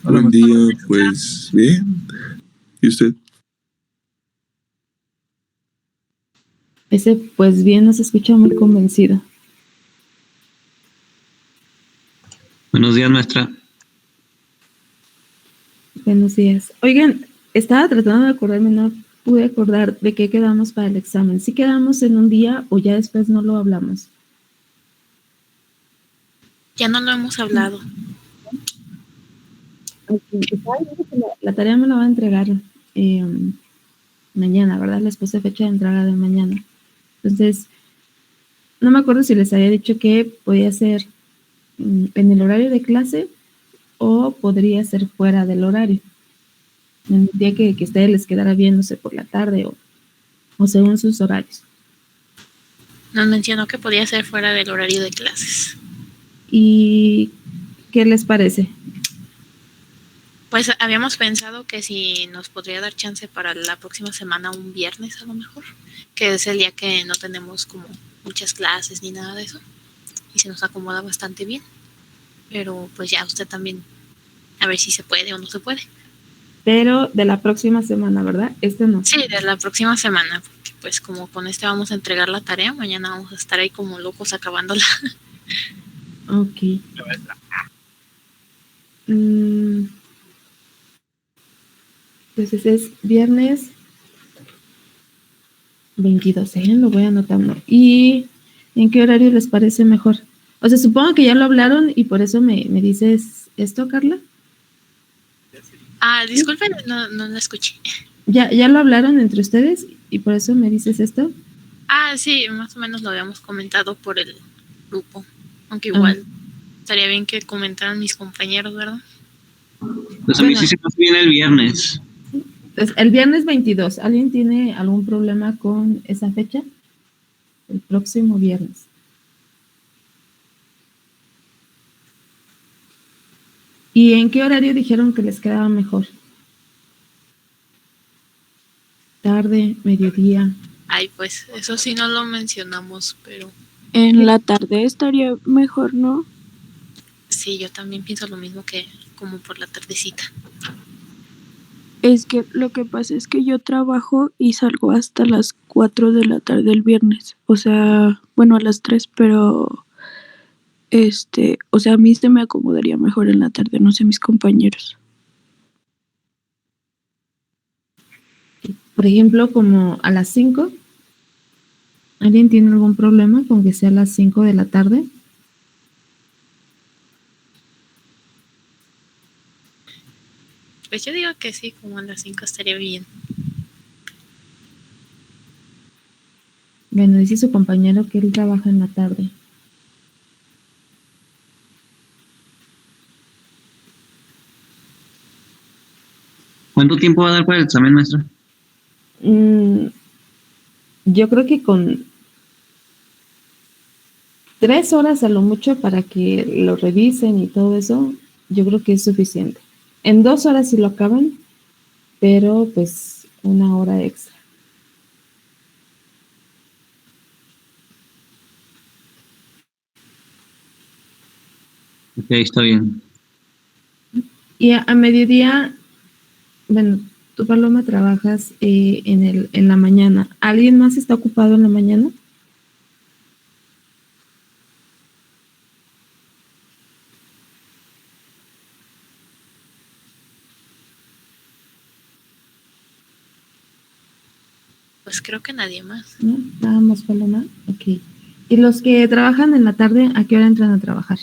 Hola, Buen día, pues bien. ¿Y usted? Ese, pues bien, nos escucha muy convencido. Buenos días, maestra. Buenos días. Oigan, estaba tratando de acordarme, no pude acordar de qué quedamos para el examen. ¿Sí quedamos en un día o ya después no lo hablamos? Ya no lo hemos hablado. Okay. Estaba viendo que la tarea me la va a entregar mañana, ¿verdad? Les puse fecha de entrega de mañana. Entonces, no me acuerdo si les había dicho que podía ser en el horario de clase o podría ser fuera del horario. En el día que a ustedes les quedara bien, no sé, por la tarde o según sus horarios. Nos mencionó que podía ser fuera del horario de clases. ¿Y qué les parece? Pues habíamos pensado que si nos podría dar chance para la próxima semana, un viernes a lo mejor, que es el día que no tenemos como muchas clases ni nada de eso, y se nos acomoda bastante bien. Pero pues ya usted también, a ver si se puede o no se puede. Pero de la próxima semana, ¿verdad? No. Sí, de la próxima semana, porque pues como con vamos a entregar la tarea, mañana vamos a estar ahí como locos acabándola. Ok. Entonces es viernes 22, lo voy anotando. ¿Y en qué horario les parece mejor? O sea, supongo que ya lo hablaron y por eso me dices esto, Carla. Disculpen, no lo escuché. ¿Ya lo hablaron entre ustedes y por eso me dices esto? Sí, más o menos lo habíamos comentado por el grupo. Aunque igual estaría bien que comentaran mis compañeros, ¿verdad? Pues a mí sí se me viene el viernes. Pues el viernes 22. ¿Alguien tiene algún problema con esa fecha? El próximo viernes. ¿Y en qué horario dijeron que les quedaba mejor? ¿Tarde, mediodía? Pues eso sí no lo mencionamos, pero... En la tarde estaría mejor, ¿no? Sí, yo también pienso lo mismo, que como por la tardecita. Es que lo que pasa es que yo trabajo y salgo hasta las 4 de la tarde el viernes. O sea, bueno, a las 3, pero o sea, a mí se me acomodaría mejor en la tarde, no sé, mis compañeros. Por ejemplo, como a las 5. ¿Alguien tiene algún problema con que sea a las 5 de la tarde? Pues yo digo que sí, como a las 5 estaría bien. Bueno, dice su compañero que él trabaja en la tarde. ¿Cuánto tiempo va a dar para el examen, maestra? Yo creo que con 3 horas a lo mucho para que lo revisen y todo eso, yo creo que es suficiente. En 2 horas sí lo acaban, pero pues 1 hora extra. Ok, está bien. Y a mediodía, bueno, tú, Paloma, trabajas en la mañana. ¿Alguien más está ocupado en la mañana? Pues creo que nadie más. ¿No? Nada más, Paloma. Ok. ¿Y los que trabajan en la tarde, a qué hora entran a trabajar?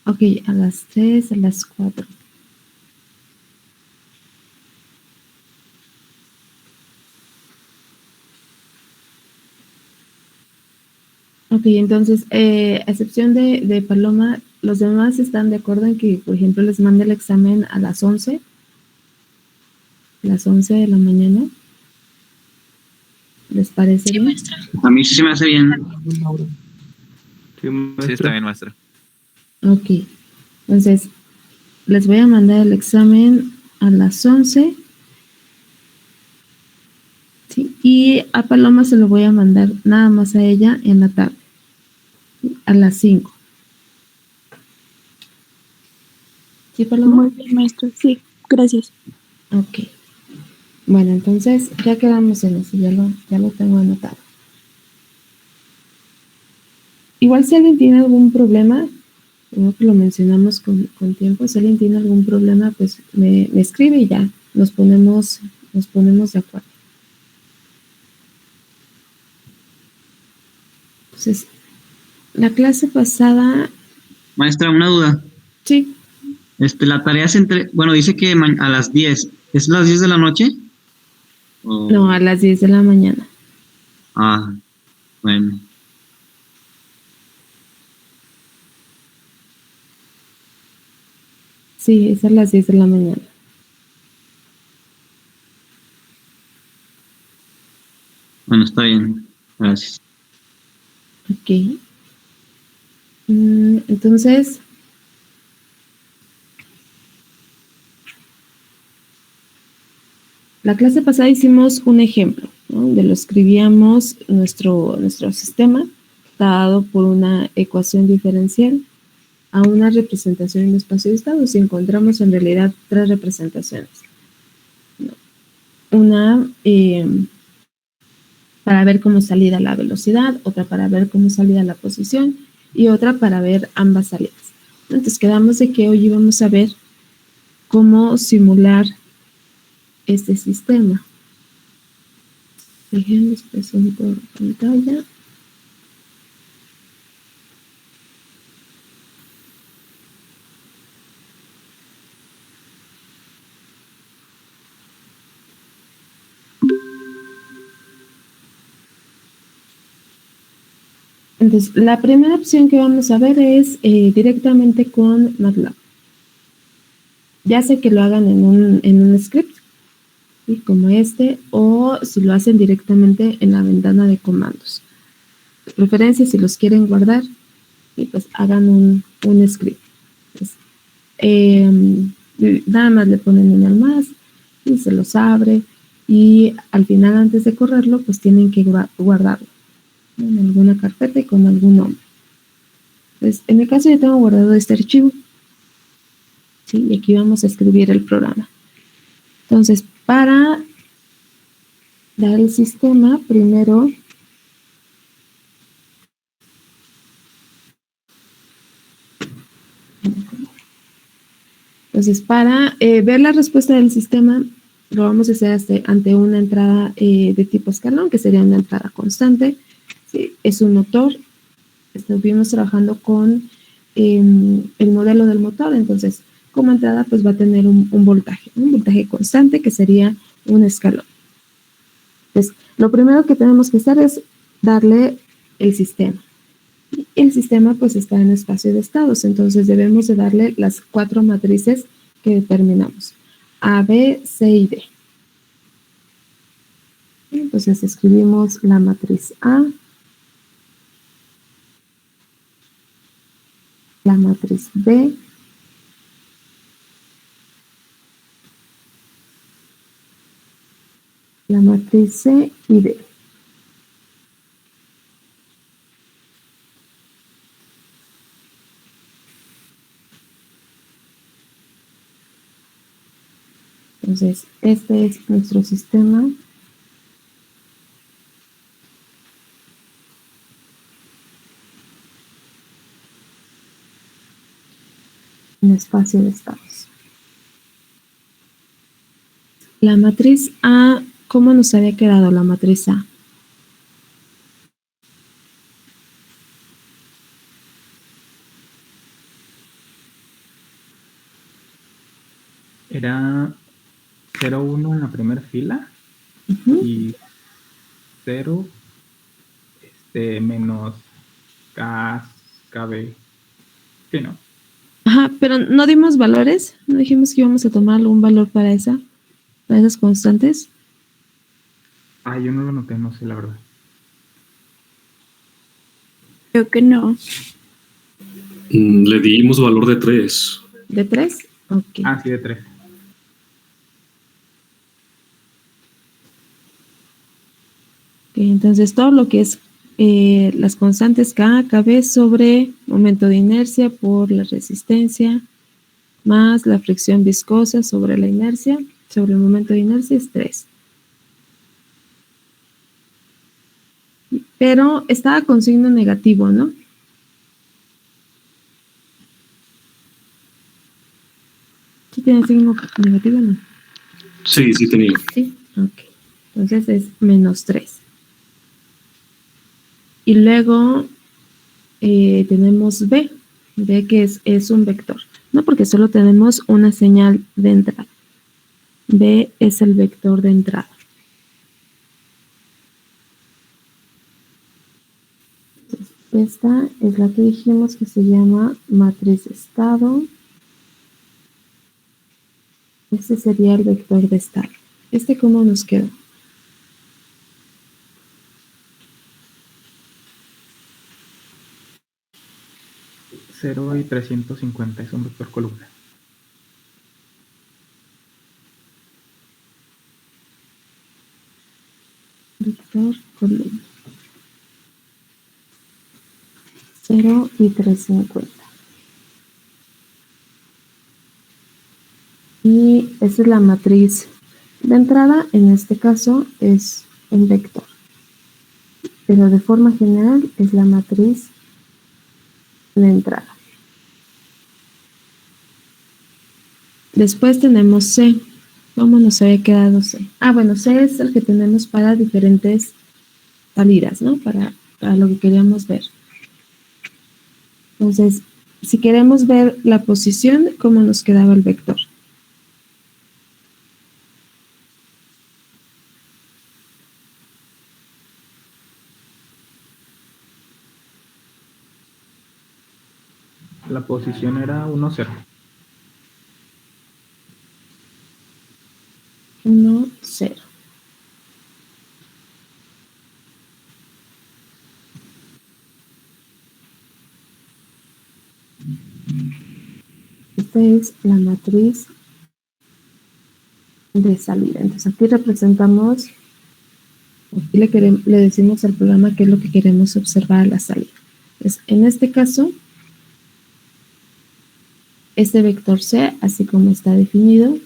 Ok, a las 3, a las 4. Ok, entonces, a excepción de Paloma, ¿los demás están de acuerdo en que, por ejemplo, les mande el examen a las 11? ¿Las 11 de la mañana? ¿Les parece bien? Maestra. A mí sí se me hace bien. Sí, está bien, maestra. Ok. Entonces, les voy a mandar el examen a las 11. ¿Sí? Y a Paloma se lo voy a mandar nada más a ella en la tarde, ¿sí? A las 5. ¿Sí, Paloma? Muy bien, maestra. Sí, gracias. Ok. Bueno, entonces ya quedamos en eso, ya lo tengo anotado. Igual si alguien tiene algún problema, creo que lo mencionamos con tiempo, si alguien tiene algún problema, pues me escribe y ya nos ponemos de acuerdo. Entonces, la clase pasada, Maestra, una duda. sí, La tarea es bueno, dice que a las 10. ¿Es las 10 de la noche? O- no, a las 10 de la mañana. Ah, bueno. Sí, es a las 10 de la mañana. Bueno, está bien. Gracias. Ok. Entonces, la clase pasada hicimos un ejemplo, ¿no? Donde lo escribíamos nuestro sistema dado por una ecuación diferencial a una representación en espacio de estados y encontramos en realidad tres representaciones. ¿No? Una para ver cómo salida la velocidad, otra para ver cómo salida la posición y otra para ver ambas salidas. Entonces quedamos de que hoy íbamos a ver cómo simular este sistema. Déjenme presento pantalla. Entonces, la primera opción que vamos a ver es directamente con MATLAB. Ya sea que lo hagan en un script, ¿sí? Como este, o si lo hacen directamente en la ventana de comandos. De preferencia, si los quieren guardar, y pues hagan un script. Entonces, nada más le ponen en el más y se los abre y al final antes de correrlo pues tienen que guardarlo, ¿no? En alguna carpeta y con algún nombre. Entonces, en mi caso yo tengo guardado este archivo, ¿sí? Y aquí vamos a escribir el programa. Entonces, para dar el sistema, primero entonces, para ver la respuesta del sistema, lo vamos a hacer ante una entrada de tipo escalón, que sería una entrada constante. ¿Sí? Es un motor. Estuvimos trabajando con el modelo del motor, entonces como entrada pues va a tener un voltaje constante que sería un escalón. Entonces, lo primero que tenemos que hacer es darle el sistema. El sistema pues está en espacio de estados, entonces debemos de darle las 4 matrices que determinamos, A, B, C y D. Entonces escribimos la matriz A, la matriz B, la matriz C y D. Entonces, este es nuestro sistema. En espacio de estados. La matriz A, ¿cómo nos había quedado la matriz A? Era 0, 1 en la primera fila Uh-huh. y 0 menos K, KB. Sí, ¿no? Ajá, pero no dimos valores, no dijimos que íbamos a tomar algún valor para esas constantes. Ah, yo no lo noté, no sé la verdad. Creo que no. Le dimos valor de 3. ¿De 3? Ok. Ah, sí, de 3. Ok, entonces todo lo que es las constantes K, KB sobre momento de inercia por la resistencia más la fricción viscosa sobre la inercia, sobre el momento de inercia es 3. Pero estaba con signo negativo, ¿no? ¿Sí tiene signo negativo o no? Sí, sí tenía. Sí, ok. Entonces es menos 3. Y luego tenemos B. B que es un vector. No, porque solo tenemos una señal de entrada. B es el vector de entrada. Esta es la que dijimos que se llama matriz de estado. Este sería el vector de estado. ¿Este cómo nos queda? Cero y 350 es un vector columna. Vector columna. 0 y 350. Y esa es la matriz de entrada. En este caso es un vector. Pero de forma general es la matriz de entrada. Después tenemos C. ¿Cómo nos había quedado C? Ah, bueno, C es el que tenemos para diferentes salidas, ¿no? Para lo que queríamos ver. Entonces, si queremos ver la posición, ¿cómo nos quedaba el vector? La posición era 1, 0. 1, 0. Esta es la matriz de salida. Entonces aquí representamos, aquí le decimos al programa qué es lo que queremos observar a la salida. Entonces, en este caso, este vector C, así como está definido,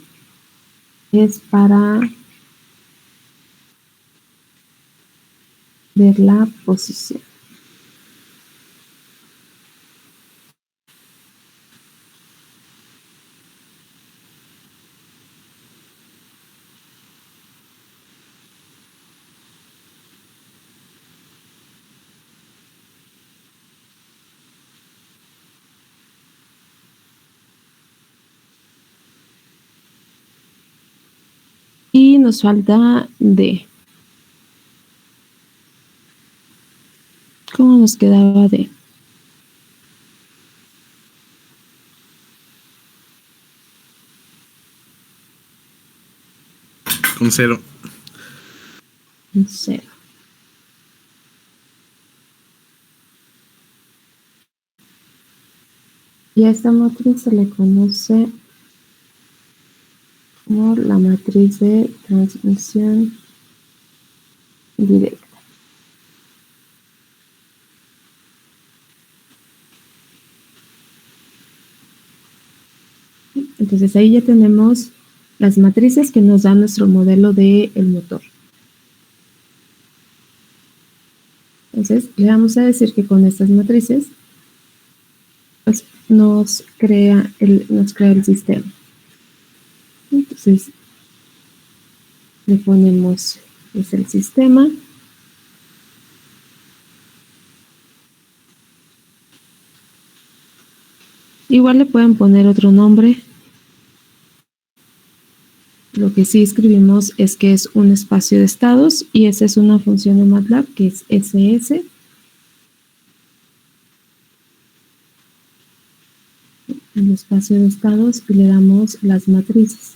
es para ver la posición. Y nos falta D. ¿Cómo nos quedaba D? Con 0. Un 0. Y a esta matriz se le conoce como la matriz de transmisión directa. Entonces ahí ya tenemos las matrices que nos dan nuestro modelo del motor. Entonces le vamos a decir que con estas matrices pues, nos crea el sistema. Entonces le ponemos el sistema. Igual le pueden poner otro nombre. Lo que sí escribimos es que es un espacio de estados y esa es una función de MATLAB que es SS. El espacio de estados y le damos las matrices.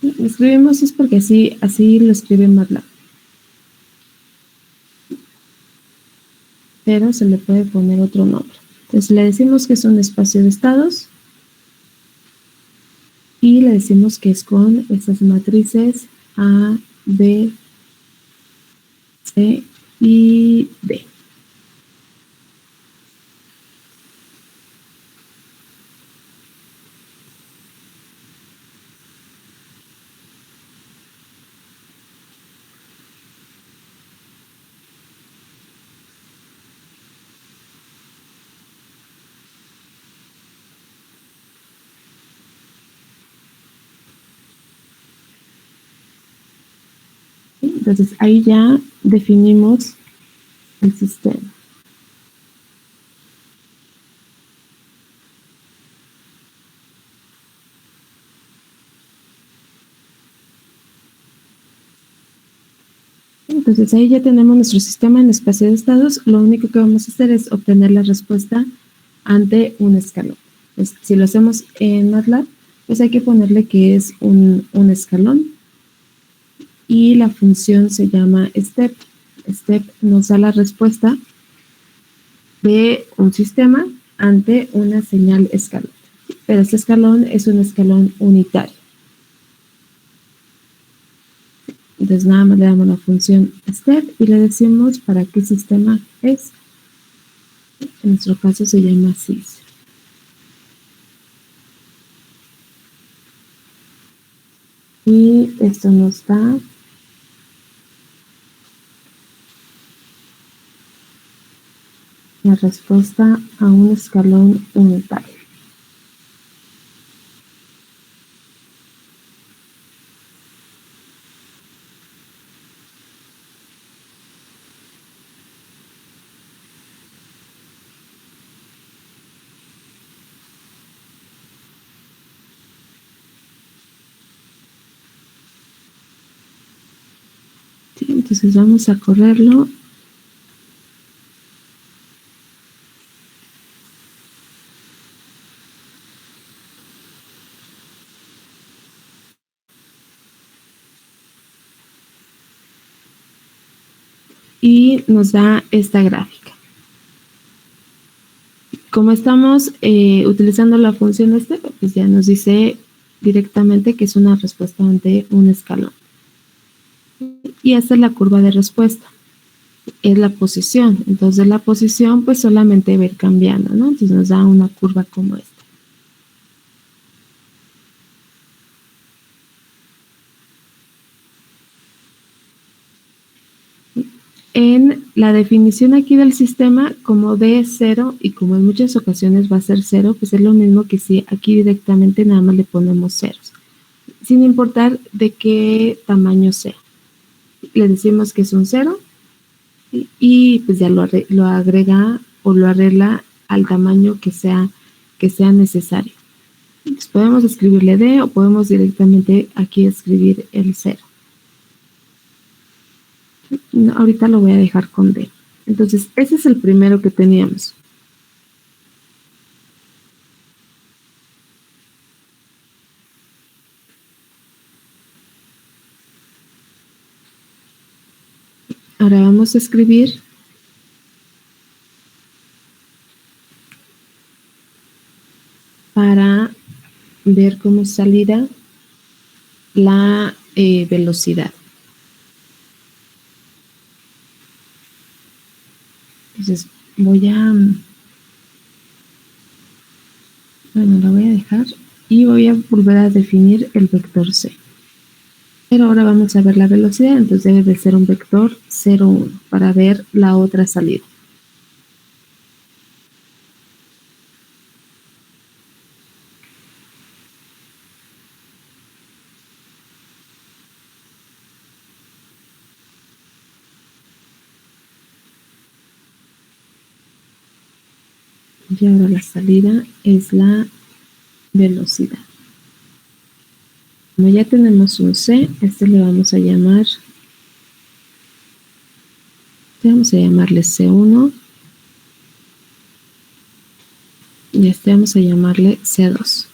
Lo escribimos es porque así lo escribe MATLAB. pero se le puede poner otro nombre. Entonces le decimos que es un espacio de estados y le decimos que es con estas matrices A, B, C y D. Entonces ahí ya definimos el sistema. Entonces ahí ya tenemos nuestro sistema en espacio de estados. Lo único que vamos a hacer es obtener la respuesta ante un escalón. Pues, si lo hacemos en MATLAB, pues hay que ponerle que es un escalón y la función se llama step. Step nos da la respuesta de un sistema ante una señal escalón. Pero este escalón es un escalón unitario. Entonces nada más le damos la función step y le decimos para qué sistema es. En nuestro caso se llama sys. Y esto nos da la respuesta a un escalón unitario. Sí, entonces vamos a correrlo. Y nos da esta gráfica. Como estamos utilizando la función step, pues ya nos dice directamente que es una respuesta ante un escalón. Y esta es la curva de respuesta. Es la posición. Entonces la posición pues solamente va a ir cambiando, ¿no? Entonces nos da una curva como esta. En la definición aquí del sistema, como D es 0 y como en muchas ocasiones va a ser 0, pues es lo mismo que si aquí directamente nada más le ponemos ceros, sin importar de qué tamaño sea. Le decimos que es un 0 y pues ya lo agrega o lo arregla al tamaño que sea necesario. Entonces podemos escribirle D o podemos directamente aquí escribir el 0. No, ahorita lo voy a dejar con D. Entonces, ese es el primero que teníamos. Ahora vamos a escribir para ver cómo salirá la velocidad. Entonces voy a, bueno, la voy a dejar y voy a volver a definir el vector C. Pero ahora vamos a ver la velocidad, entonces debe de ser un vector 0, 1 para ver la otra salida. Y ahora la salida es la velocidad. Como ya tenemos un C, le vamos a llamarle C1 y vamos a llamarle C2.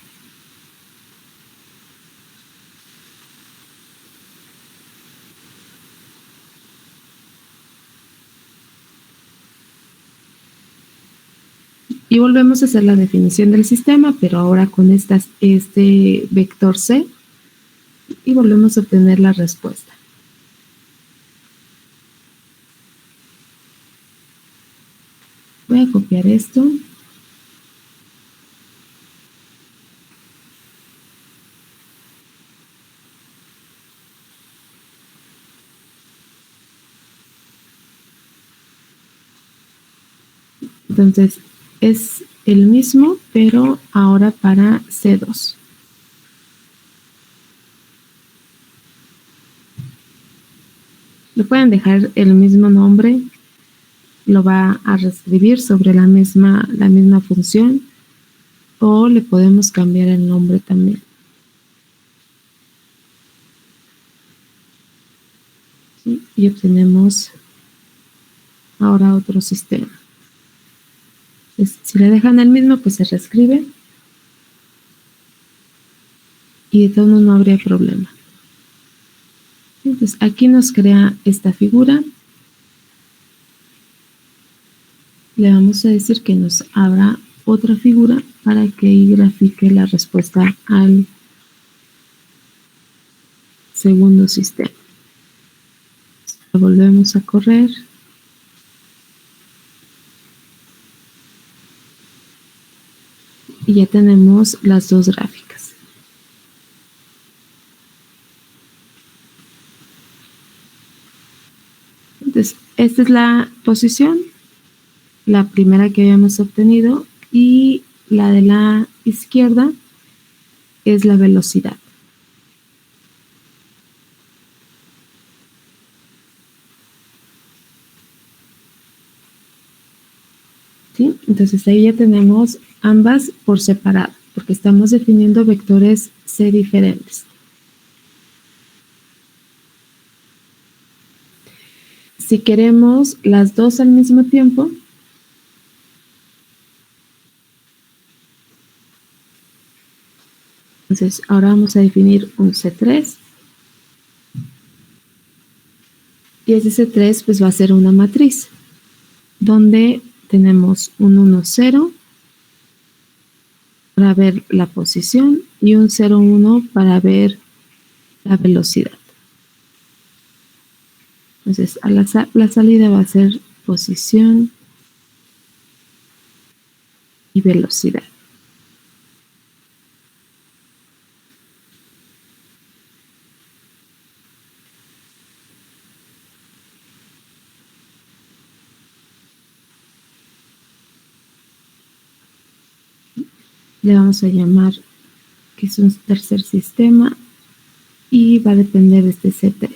Y volvemos a hacer la definición del sistema, pero ahora con este vector C, y volvemos a obtener la respuesta. Voy a copiar esto. Entonces, es el mismo, pero ahora para C2. Le pueden dejar el mismo nombre, lo va a reescribir sobre la misma función, o le podemos cambiar el nombre también. ¿Sí? Y obtenemos ahora otro sistema. Entonces, si le dejan el mismo, pues se reescribe. Y de todo no habría problema. Entonces, aquí nos crea esta figura. Le vamos a decir que nos abra otra figura para que ahí grafique la respuesta al segundo sistema. Lo volvemos a correr. Y ya tenemos las dos gráficas. Entonces, esta es la posición, la primera que habíamos obtenido, y la de la izquierda es la velocidad. ¿Sí? Entonces ahí ya tenemos ambas por separado, porque estamos definiendo vectores C diferentes. Si queremos las dos al mismo tiempo, entonces ahora vamos a definir un C3. Y ese C3 pues va a ser una matriz, donde tenemos un 1, 0 para ver la posición y un 0, 1 para ver la velocidad. Entonces, la salida va a ser posición y velocidad. Le vamos a llamar que es un tercer sistema y va a depender de este C3.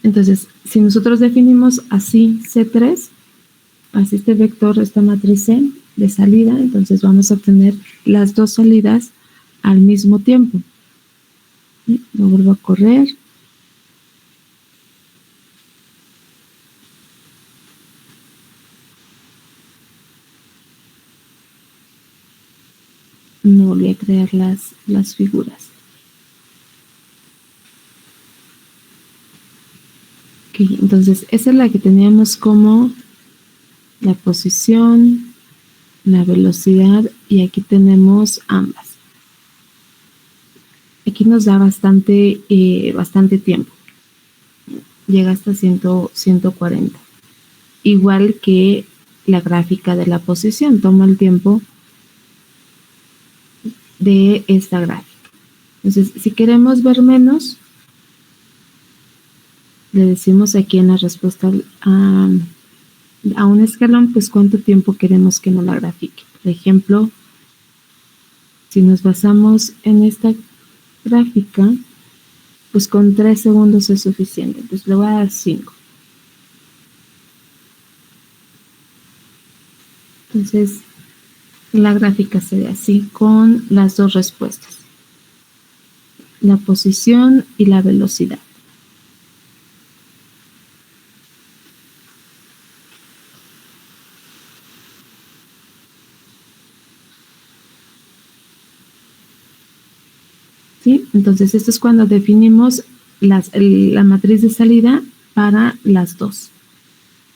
Entonces, si nosotros definimos así C3, así este vector, esta matriz C de salida, entonces vamos a obtener las dos salidas al mismo tiempo. Lo vuelvo a correr. No volví a crear las figuras. Okay, entonces esa es la que teníamos como la posición, la velocidad, y aquí tenemos ambas. Aquí nos da bastante tiempo. Llega hasta 140. Igual que la gráfica de la posición, toma el tiempo de esta gráfica. Entonces, si queremos ver menos, le decimos aquí en la respuesta a un escalón, pues cuánto tiempo queremos que nos la grafique. Por ejemplo, si nos basamos en esta gráfica, pues con 3 segundos es suficiente. Entonces le voy a dar 5. Entonces, la gráfica se ve así con las dos respuestas, la posición y la velocidad. ¿Sí? Entonces esto es cuando definimos la matriz de salida para las dos,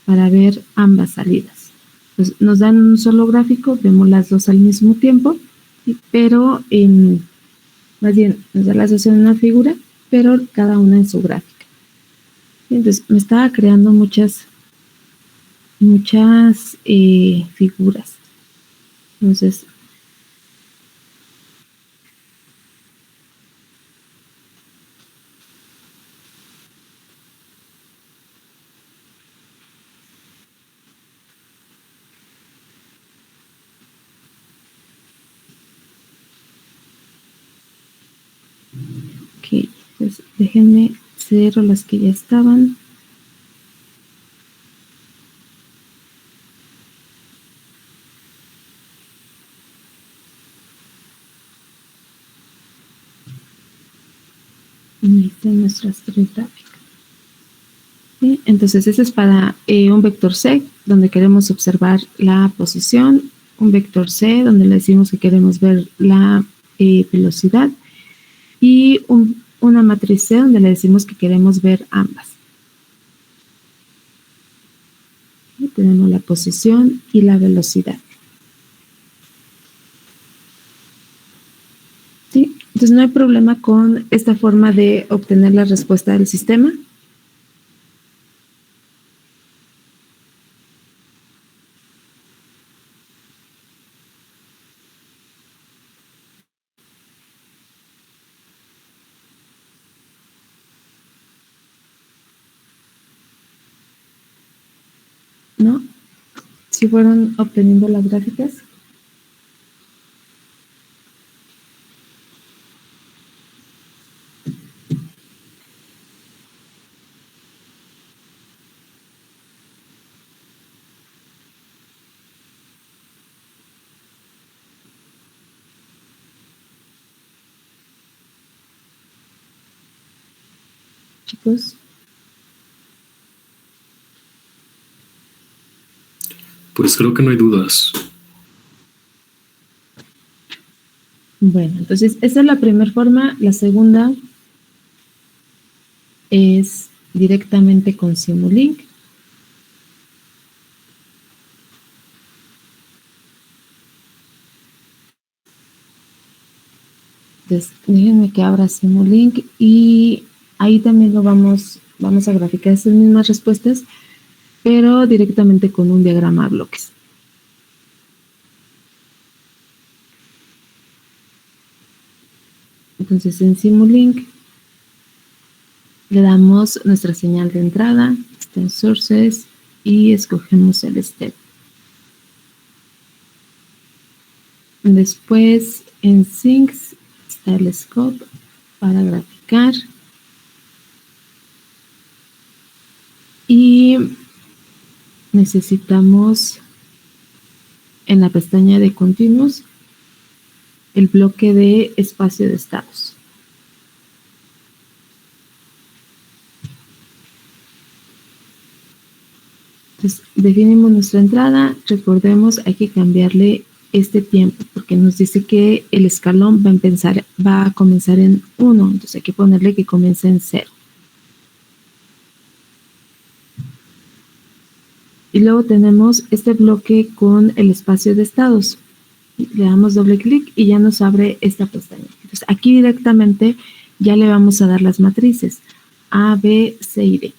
para ver ambas salidas. Pues nos dan un solo gráfico, vemos las dos al mismo tiempo, pero más bien nos da las dos en una figura, pero cada una en su gráfica. Entonces me estaba creando muchas figuras. Entonces ok, pues déjenme cero las que ya estaban. Ahí están nuestras tres gráficas. ¿Sí? Entonces, ese es para un vector C, donde queremos observar la posición, un vector C, donde le decimos que queremos ver la velocidad, y una matriz C, donde le decimos que queremos ver ambas. ¿Sí? Tenemos la posición y la velocidad. ¿Sí? Entonces, no hay problema con esta forma de obtener la respuesta del sistema. ¿No? Si fueron obteniendo las gráficas. Chicos, Pues creo que no hay dudas. bueno, entonces esa es la primera forma. La segunda es directamente con Simulink. Entonces, déjenme que abra Simulink y ahí también lo vamos a graficar esas mismas respuestas, pero directamente con un diagrama de bloques. Entonces, en Simulink le damos nuestra señal de entrada, está en Sources, y escogemos el Step. Después, en Sinks está el Scope para graficar. Y necesitamos en la pestaña de Continuous el bloque de espacio de estados. Entonces, definimos nuestra entrada. Recordemos, hay que cambiarle este tiempo porque nos dice que el escalón va a comenzar en 1. Entonces, hay que ponerle que comience en 0. Y luego tenemos este bloque con el espacio de estados. Le damos doble clic y ya nos abre esta pestaña. Entonces, aquí directamente ya le vamos a dar las matrices A, B, C y D.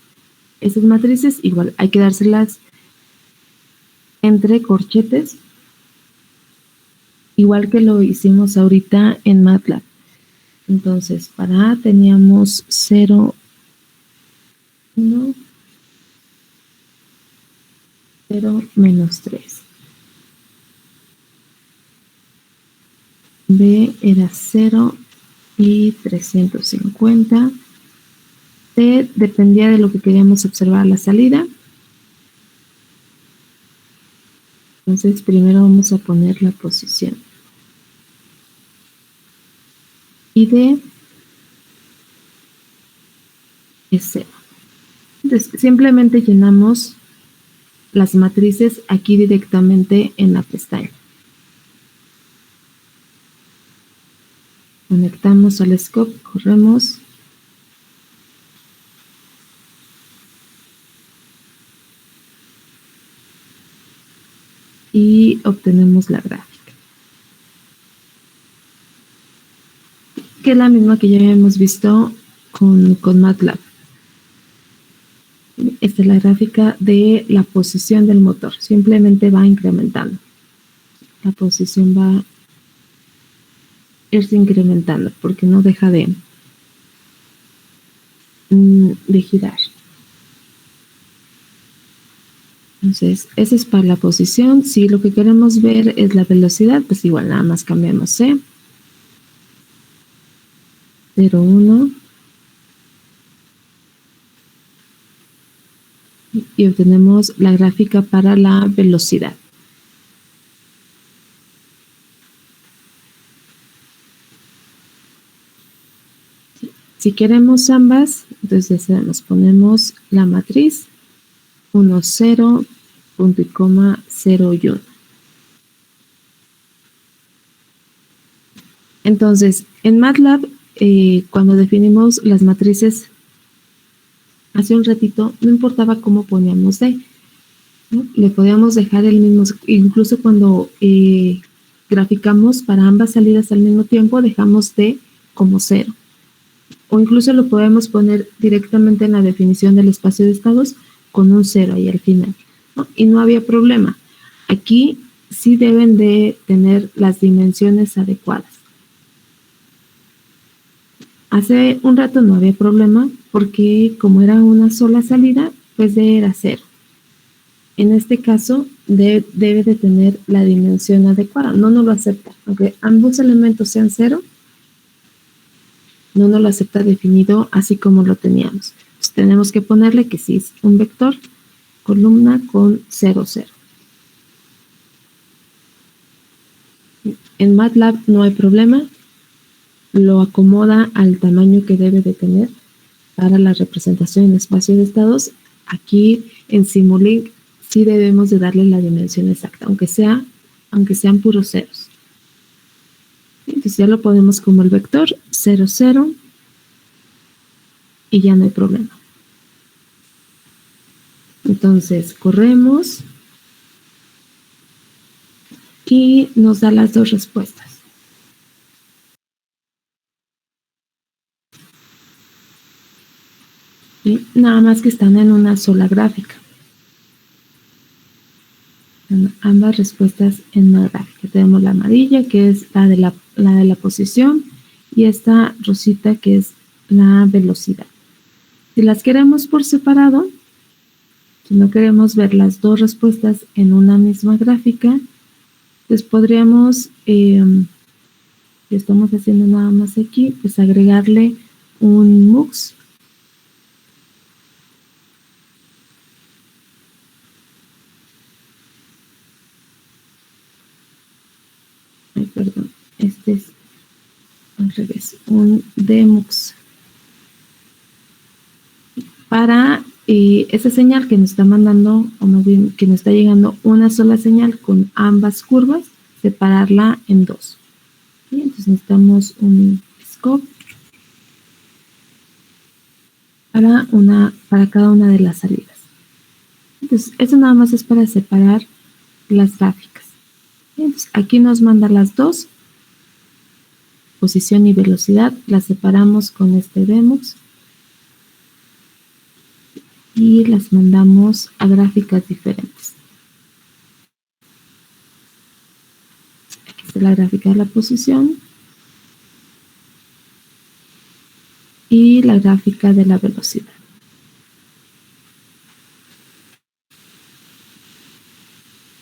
Estas matrices igual hay que dárselas entre corchetes, igual que lo hicimos ahorita en MATLAB. Entonces, para A teníamos 0, 1, 0, menos 3. B era 0 y 350. C dependía de lo que queríamos observar a la salida. Entonces primero vamos a poner la posición. Y D es 0. Entonces simplemente llenamos las matrices aquí directamente en la pestaña. Conectamos al scope, corremos. y obtenemos la gráfica, que es la misma que ya habíamos visto con MATLAB. Esta es la gráfica de la posición del motor, simplemente va incrementando. La posición va a irse incrementando porque no deja de girar. Entonces, esa es para la posición. Si lo que queremos ver es la velocidad, pues igual nada más cambiamos C. 0,1. Y obtenemos la gráfica para la velocidad. Si queremos ambas, entonces nos ponemos la matriz 1, 0, punto y coma, 0 y 1. Entonces, en MATLAB, cuando definimos las matrices, hace un ratito, no importaba cómo poníamos D, ¿no? Le podíamos dejar el mismo, incluso cuando graficamos para ambas salidas al mismo tiempo, dejamos D como 0. O incluso lo podemos poner directamente en la definición del espacio de estados con un 0 ahí al final, ¿no? Y no había problema. Aquí sí deben de tener las dimensiones adecuadas. Hace un rato no había problema porque como era una sola salida, pues D era 0. En este caso, D debe de tener la dimensión adecuada. No nos lo acepta. Aunque ambos elementos sean 0, no nos lo acepta definido así como lo teníamos. Entonces, tenemos que ponerle que sí es un vector, columna con 0, 0. En MATLAB no hay problema. Lo acomoda al tamaño que debe de tener para la representación en espacio de estados. Aquí en Simulink sí debemos de darle la dimensión exacta, aunque sean puros ceros. Entonces ya lo ponemos como el vector 0, 0 y ya no hay problema. Entonces corremos y nos da las dos respuestas. ¿Sí? Nada más que están en una sola gráfica. Ambas respuestas en una gráfica. Tenemos la amarilla, que es la de la posición, y esta rosita, que es la velocidad. Si las queremos por separado, si no queremos ver las dos respuestas en una misma gráfica, pues podríamos, si estamos haciendo nada más aquí, pues agregarle un MUX. Perdón, este es al revés, un DMUX para esa señal que nos está mandando, o más bien que nos está llegando una sola señal con ambas curvas, separarla en dos. ¿Sí? Entonces necesitamos un scope para cada una de las salidas. Entonces eso nada más es para separar las gráficas. Entonces, aquí nos manda las dos, posición y velocidad, las separamos con este DMUX y las mandamos a gráficas diferentes. Aquí está la gráfica de la posición y la gráfica de la velocidad.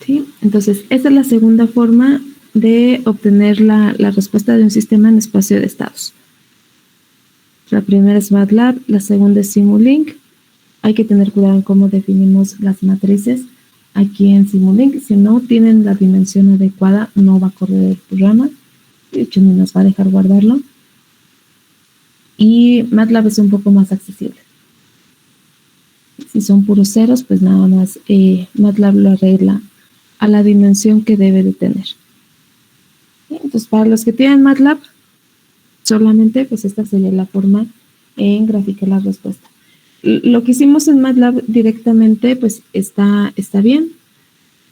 ¿Sí? Entonces, esta es la segunda forma de obtener la respuesta de un sistema en espacio de estados. La primera es MATLAB, la segunda es Simulink. Hay que tener cuidado en cómo definimos las matrices aquí en Simulink. Si no tienen la dimensión adecuada, no va a correr el programa. De hecho, ni nos va a dejar guardarlo. Y MATLAB es un poco más accesible. Si son puros ceros, pues nada más MATLAB lo arregla a la dimensión que debe de tener. Entonces, para los que tienen MATLAB, solamente pues esta sería la forma en graficar la respuesta. Lo que hicimos en MATLAB directamente pues está bien.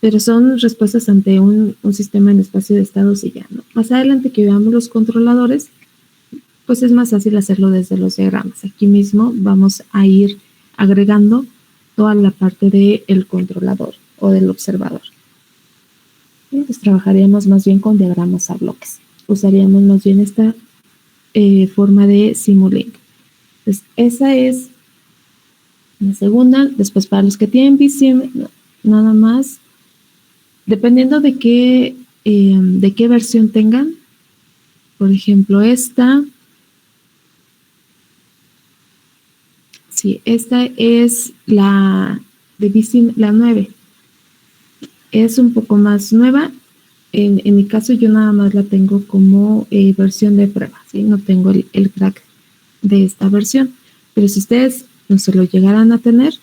pero son respuestas ante un sistema en espacio de estados y ya, ¿no? Más adelante que veamos los controladores, pues es más fácil hacerlo desde los diagramas. Aquí mismo vamos a ir agregando toda la parte del controlador o del observador. Entonces trabajaríamos más bien con diagramas a bloques. Usaríamos más bien esta forma de Simulink. Entonces esa es la segunda. Después para los que tienen VSim, nada más, dependiendo de qué versión tengan, por ejemplo esta, sí, esta es la de VSim, la 9. Es un poco más nueva. En mi caso yo nada más la tengo como versión de prueba, ¿sí? No tengo el crack de esta versión. Pero si ustedes no se lo llegaran a tener,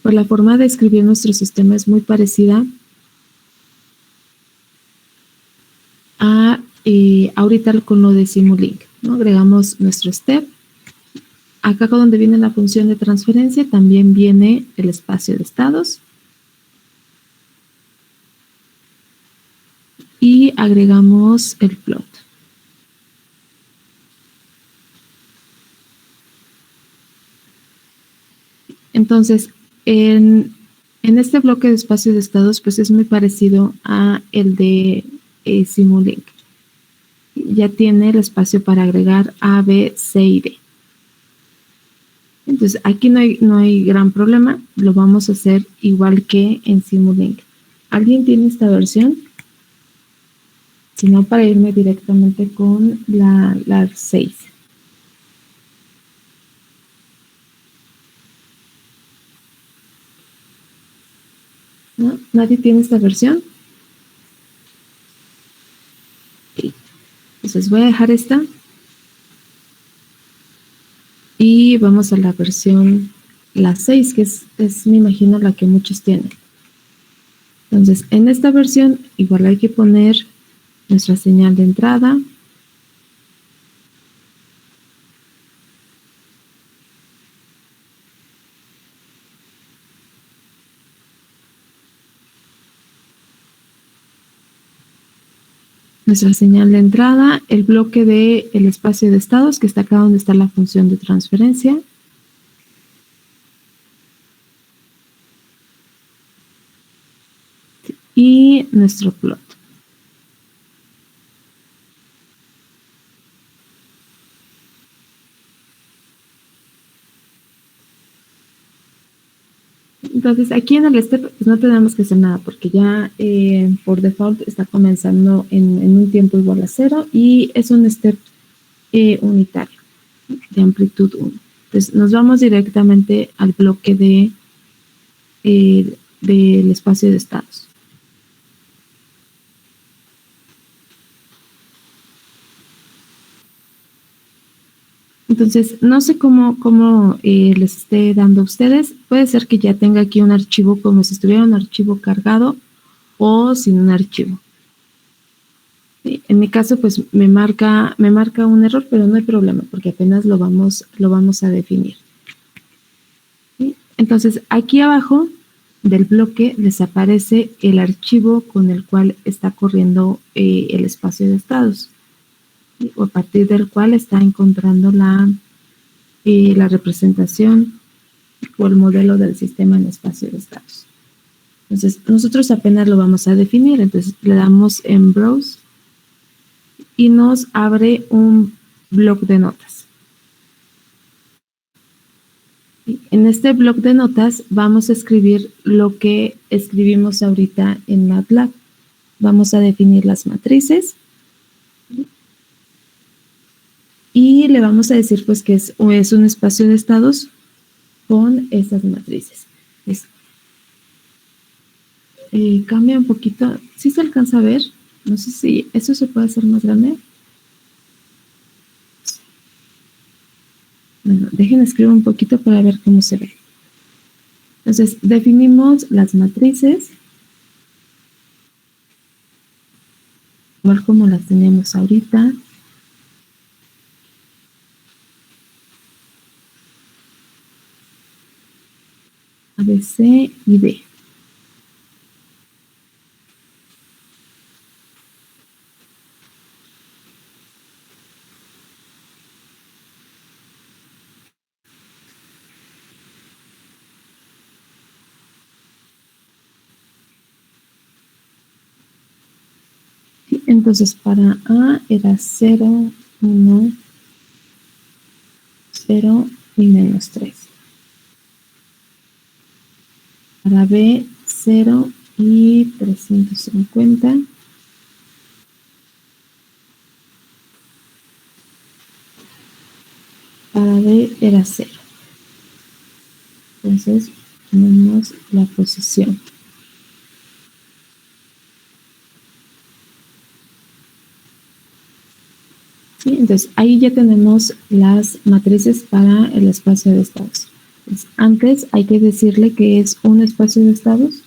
pues la forma de escribir nuestro sistema es muy parecida a ahorita con lo de Simulink, ¿no? Agregamos nuestro step. Acá donde viene la función de transferencia también viene el espacio de estados. Y agregamos el plot. Entonces, en este bloque de espacio de estados, pues es muy parecido a el de Simulink. Ya tiene el espacio para agregar A, B, C y D. Entonces, aquí no hay gran problema. Lo vamos a hacer igual que en Simulink. ¿Alguien tiene esta versión? Si no, para irme directamente con la 6. ¿No? ¿Nadie tiene esta versión? Okay. Entonces voy a dejar esta. Y vamos a la versión, la 6, que es me imagino la que muchos tienen. Entonces, en esta versión igual hay que poner nuestra señal de entrada. Nuestra señal de entrada, el bloque del espacio de estados, que está acá donde está la función de transferencia. Y nuestro plot. Entonces, aquí en el step pues no tenemos que hacer nada porque ya por default está comenzando en un tiempo igual a 0 y es un step unitario de amplitud 1. Entonces, nos vamos directamente al bloque del espacio de estados. Entonces, no sé cómo les esté dando a ustedes. Puede ser que ya tenga aquí un archivo como si estuviera un archivo cargado o sin un archivo. ¿Sí? En mi caso, pues me marca un error, pero no hay problema porque apenas lo vamos a definir. ¿Sí? Entonces, aquí abajo del bloque les aparece el archivo con el cual está corriendo el espacio de estados. O a partir del cual está encontrando la representación o el modelo del sistema en espacio de estados. Entonces, nosotros apenas lo vamos a definir. Entonces, le damos en Browse y nos abre un bloc de notas. En este bloc de notas vamos a escribir lo que escribimos ahorita en MATLAB. Vamos a definir las matrices. Y le vamos a decir pues que es un espacio de estados con esas matrices. Cambia un poquito. ¿Sí se alcanza a ver? No sé si eso se puede hacer más grande. Bueno, dejen escribir un poquito para ver cómo se ve. Entonces, definimos las matrices. Igual como las tenemos ahorita. A, B, C y D. entonces para A era 0, 1, 0 y menos 3. Para B, 0 y 350. Para D era 0. Entonces tenemos la posición. ¿Sí? Entonces ahí ya tenemos las matrices para el espacio de estados. Entonces, antes hay que decirle que es un espacio de estados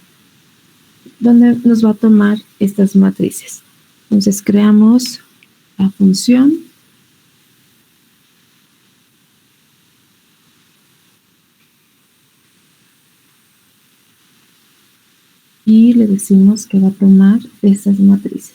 donde nos va a tomar estas matrices. Entonces creamos la función y le decimos que va a tomar estas matrices.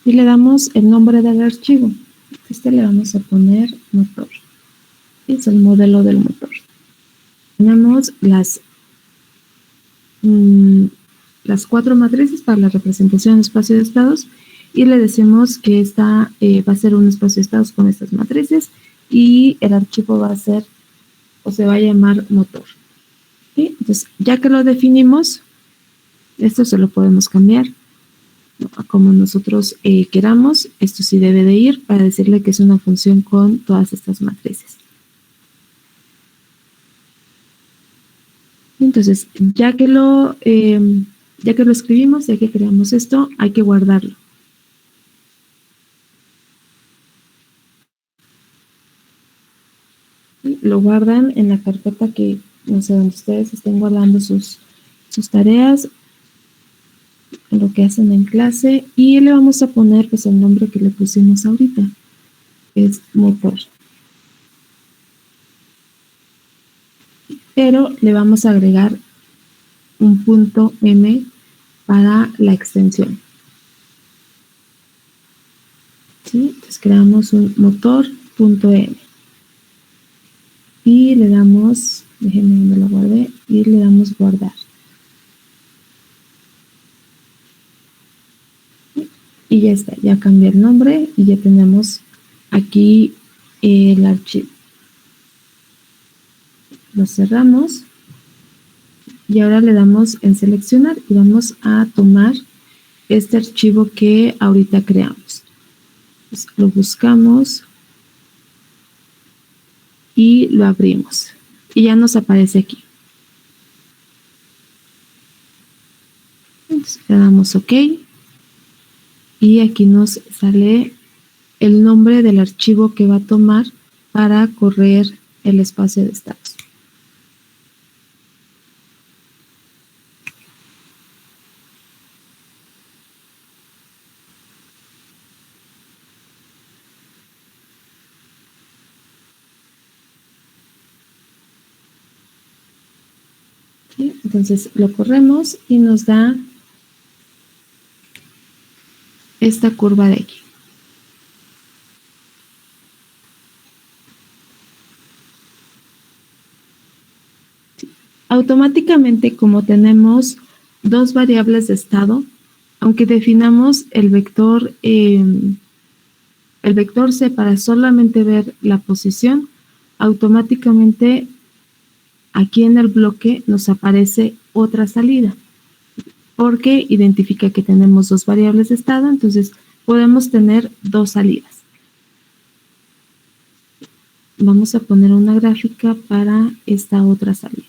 Y le damos el nombre del archivo. Le vamos a poner motor. Es el modelo del motor. Tenemos las 4 matrices para la representación de espacio de estados y le decimos que esta va a ser un espacio de estados con estas matrices y el archivo va a ser o se va a llamar motor. ¿Sí? Entonces, ya que lo definimos, esto se lo podemos cambiar a como nosotros queramos. Esto sí debe de ir para decirle que es una función con todas estas matrices. Entonces, ya que lo escribimos, ya que creamos esto, hay que guardarlo. ¿Sí? Lo guardan en la carpeta que, no sé, donde ustedes estén guardando sus tareas, en lo que hacen en clase, y le vamos a poner pues el nombre que le pusimos ahorita, que es motor. Pero le vamos a agregar un punto M para la extensión. ¿Sí? Entonces creamos un motor.m y le damos, déjenme donde lo guardé, y le damos guardar. Y ya está, ya cambié el nombre y ya tenemos aquí el archivo. Lo cerramos y ahora le damos en seleccionar y vamos a tomar este archivo que ahorita creamos. Entonces, lo buscamos y lo abrimos y ya nos aparece aquí. Entonces, le damos OK y aquí nos sale el nombre del archivo que va a tomar para correr el espacio de estados. ¿Sí? Entonces lo corremos y nos da esta curva de aquí. Automáticamente, como tenemos dos variables de estado, aunque definamos el vector C para solamente ver la posición, automáticamente aquí en el bloque nos aparece otra salida, porque identifica que tenemos dos variables de estado, entonces podemos tener dos salidas. Vamos a poner una gráfica para esta otra salida.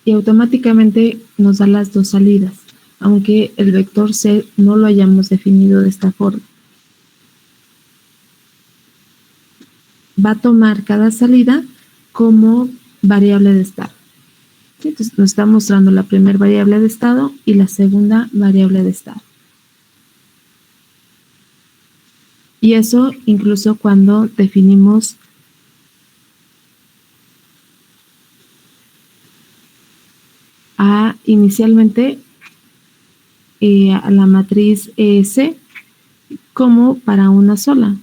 y automáticamente nos da las dos salidas, aunque el vector C no lo hayamos definido de esta forma. Va a tomar cada salida como variable de estado. ¿Sí? Entonces nos está mostrando la primera variable de estado y la segunda variable de estado. Y eso incluso cuando definimos inicialmente a la matriz C como para una sola.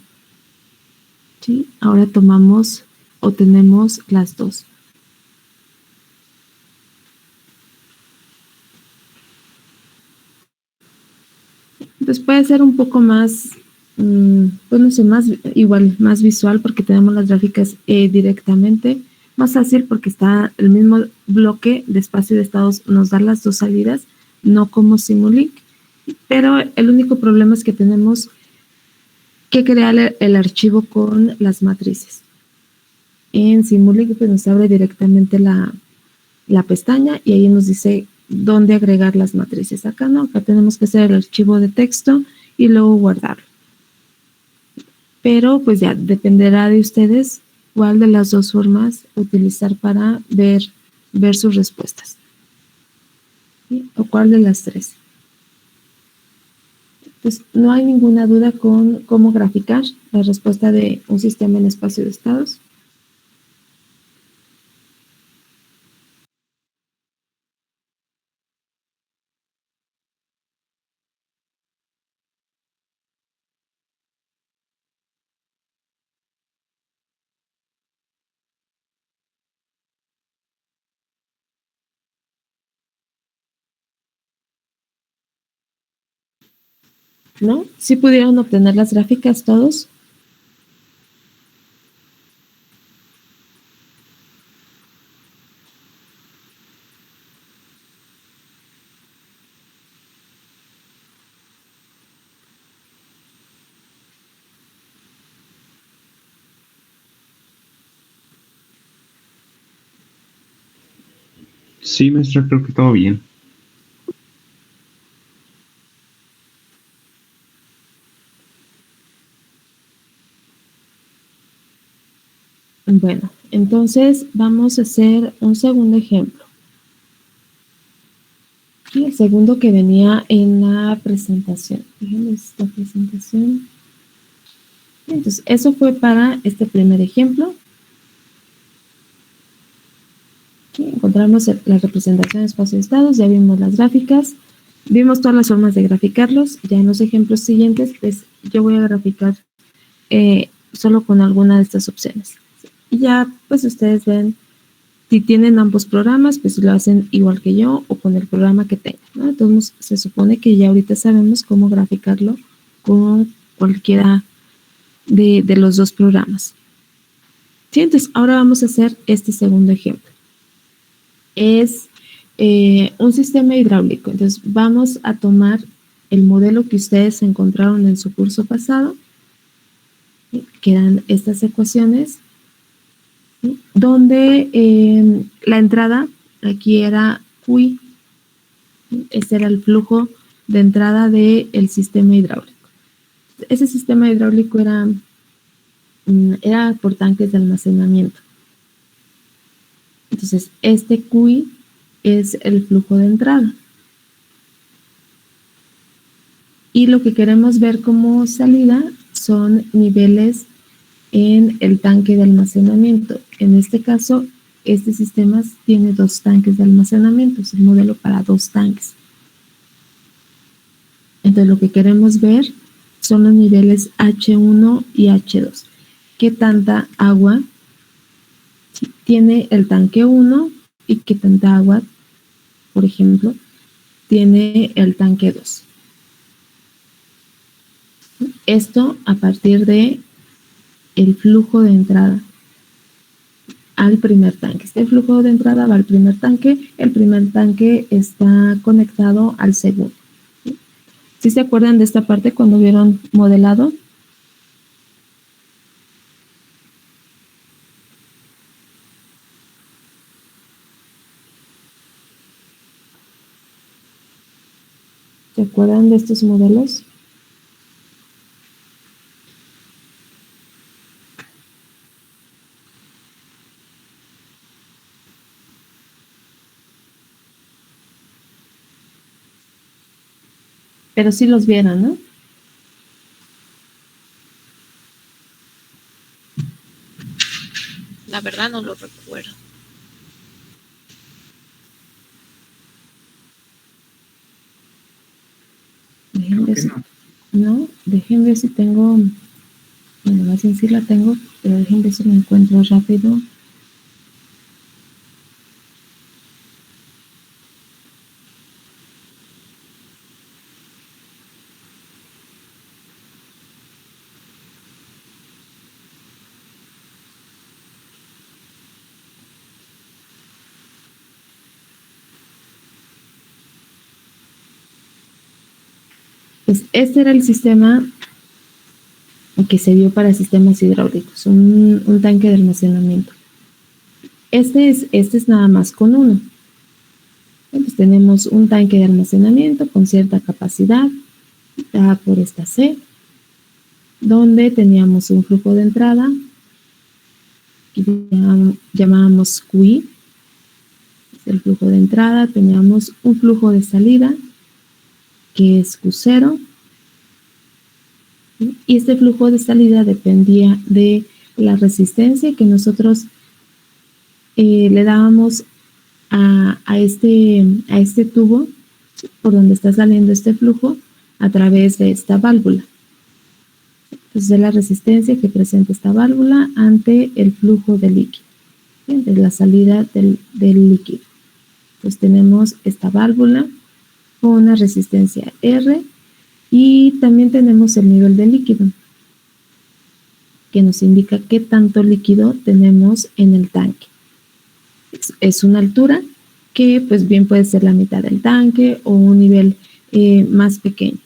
¿Sí? Ahora tomamos o tenemos las dos. Entonces puede ser un poco más, pues no sé, más visual porque tenemos las gráficas directamente. Más fácil porque está el mismo bloque de espacio de estados, nos da las dos salidas, no como Simulink. Pero el único problema es que tenemos que crear el archivo con las matrices. En Simulink pues nos abre directamente la pestaña y ahí nos dice dónde agregar las matrices. Acá no, acá tenemos que hacer el archivo de texto y luego guardarlo. Pero pues ya dependerá de ustedes cuál de las dos formas utilizar para ver sus respuestas. ¿Sí? O cuál de las tres. Pues no hay ninguna duda con cómo graficar la respuesta de un sistema en espacio de estados. ¿No? ¿Sí pudieron obtener las gráficas todos? Sí, maestra, creo que todo bien. Bueno, entonces vamos a hacer un segundo ejemplo. Y el segundo que venía en la presentación. Déjenme esta presentación. Entonces, eso fue para este primer ejemplo. Aquí encontramos la representación de espacio de estados, ya vimos las gráficas, vimos todas las formas de graficarlos. Ya en los ejemplos siguientes, pues yo voy a graficar solo con alguna de estas opciones. Y ya, pues ustedes ven, si tienen ambos programas, pues lo hacen igual que yo o con el programa que tengan, ¿no? Entonces, se supone que ya ahorita sabemos cómo graficarlo con cualquiera de los dos programas. ¿Sí? Entonces, ahora vamos a hacer este segundo ejemplo. Es un sistema hidráulico. Entonces, vamos a tomar el modelo que ustedes encontraron en su curso pasado, ¿sí? Que eran estas ecuaciones, ¿sí? Donde la entrada aquí era QI. ¿Sí? Este era el flujo de entrada del sistema hidráulico. Ese sistema hidráulico era por tanques de almacenamiento. Entonces, este QI es el flujo de entrada. Y lo que queremos ver como salida son niveles en el tanque de almacenamiento. En este caso, este sistema tiene dos tanques de almacenamiento. Es un modelo para dos tanques. Entonces, lo que queremos ver son los niveles H1 y H2. ¿Qué tanta agua tiene el tanque 1 y qué tanta agua, por ejemplo, tiene el tanque 2? Esto a partir de el flujo de entrada al primer tanque. Este flujo de entrada va al primer tanque, el primer tanque está conectado al segundo. ¿Sí se acuerdan de esta parte cuando vieron modelado? ¿Se acuerdan de estos modelos? Pero sí los vieron, ¿no? La verdad no lo recuerdo. Dejen Creo ver que si- no. no, dejen ver si tengo, bueno, más bien sí la tengo, pero dejen ver si la encuentro rápido. Pues este era el sistema que se dio para sistemas hidráulicos, un tanque de almacenamiento. Este es nada más con uno. Pues tenemos un tanque de almacenamiento con cierta capacidad, dada por esta C, donde teníamos un flujo de entrada, que llamábamos QI, es el flujo de entrada, teníamos un flujo de salida, que es Q0, y este flujo de salida dependía de la resistencia que nosotros le dábamos a este tubo por donde está saliendo este flujo a través de esta válvula. Entonces, es la resistencia que presenta esta válvula ante el flujo de líquido, ¿sí? De la salida del líquido. Entonces, tenemos esta válvula con una resistencia R y también tenemos el nivel de líquido, que nos indica qué tanto líquido tenemos en el tanque. Es una altura que pues bien puede ser la mitad del tanque o un nivel más pequeño.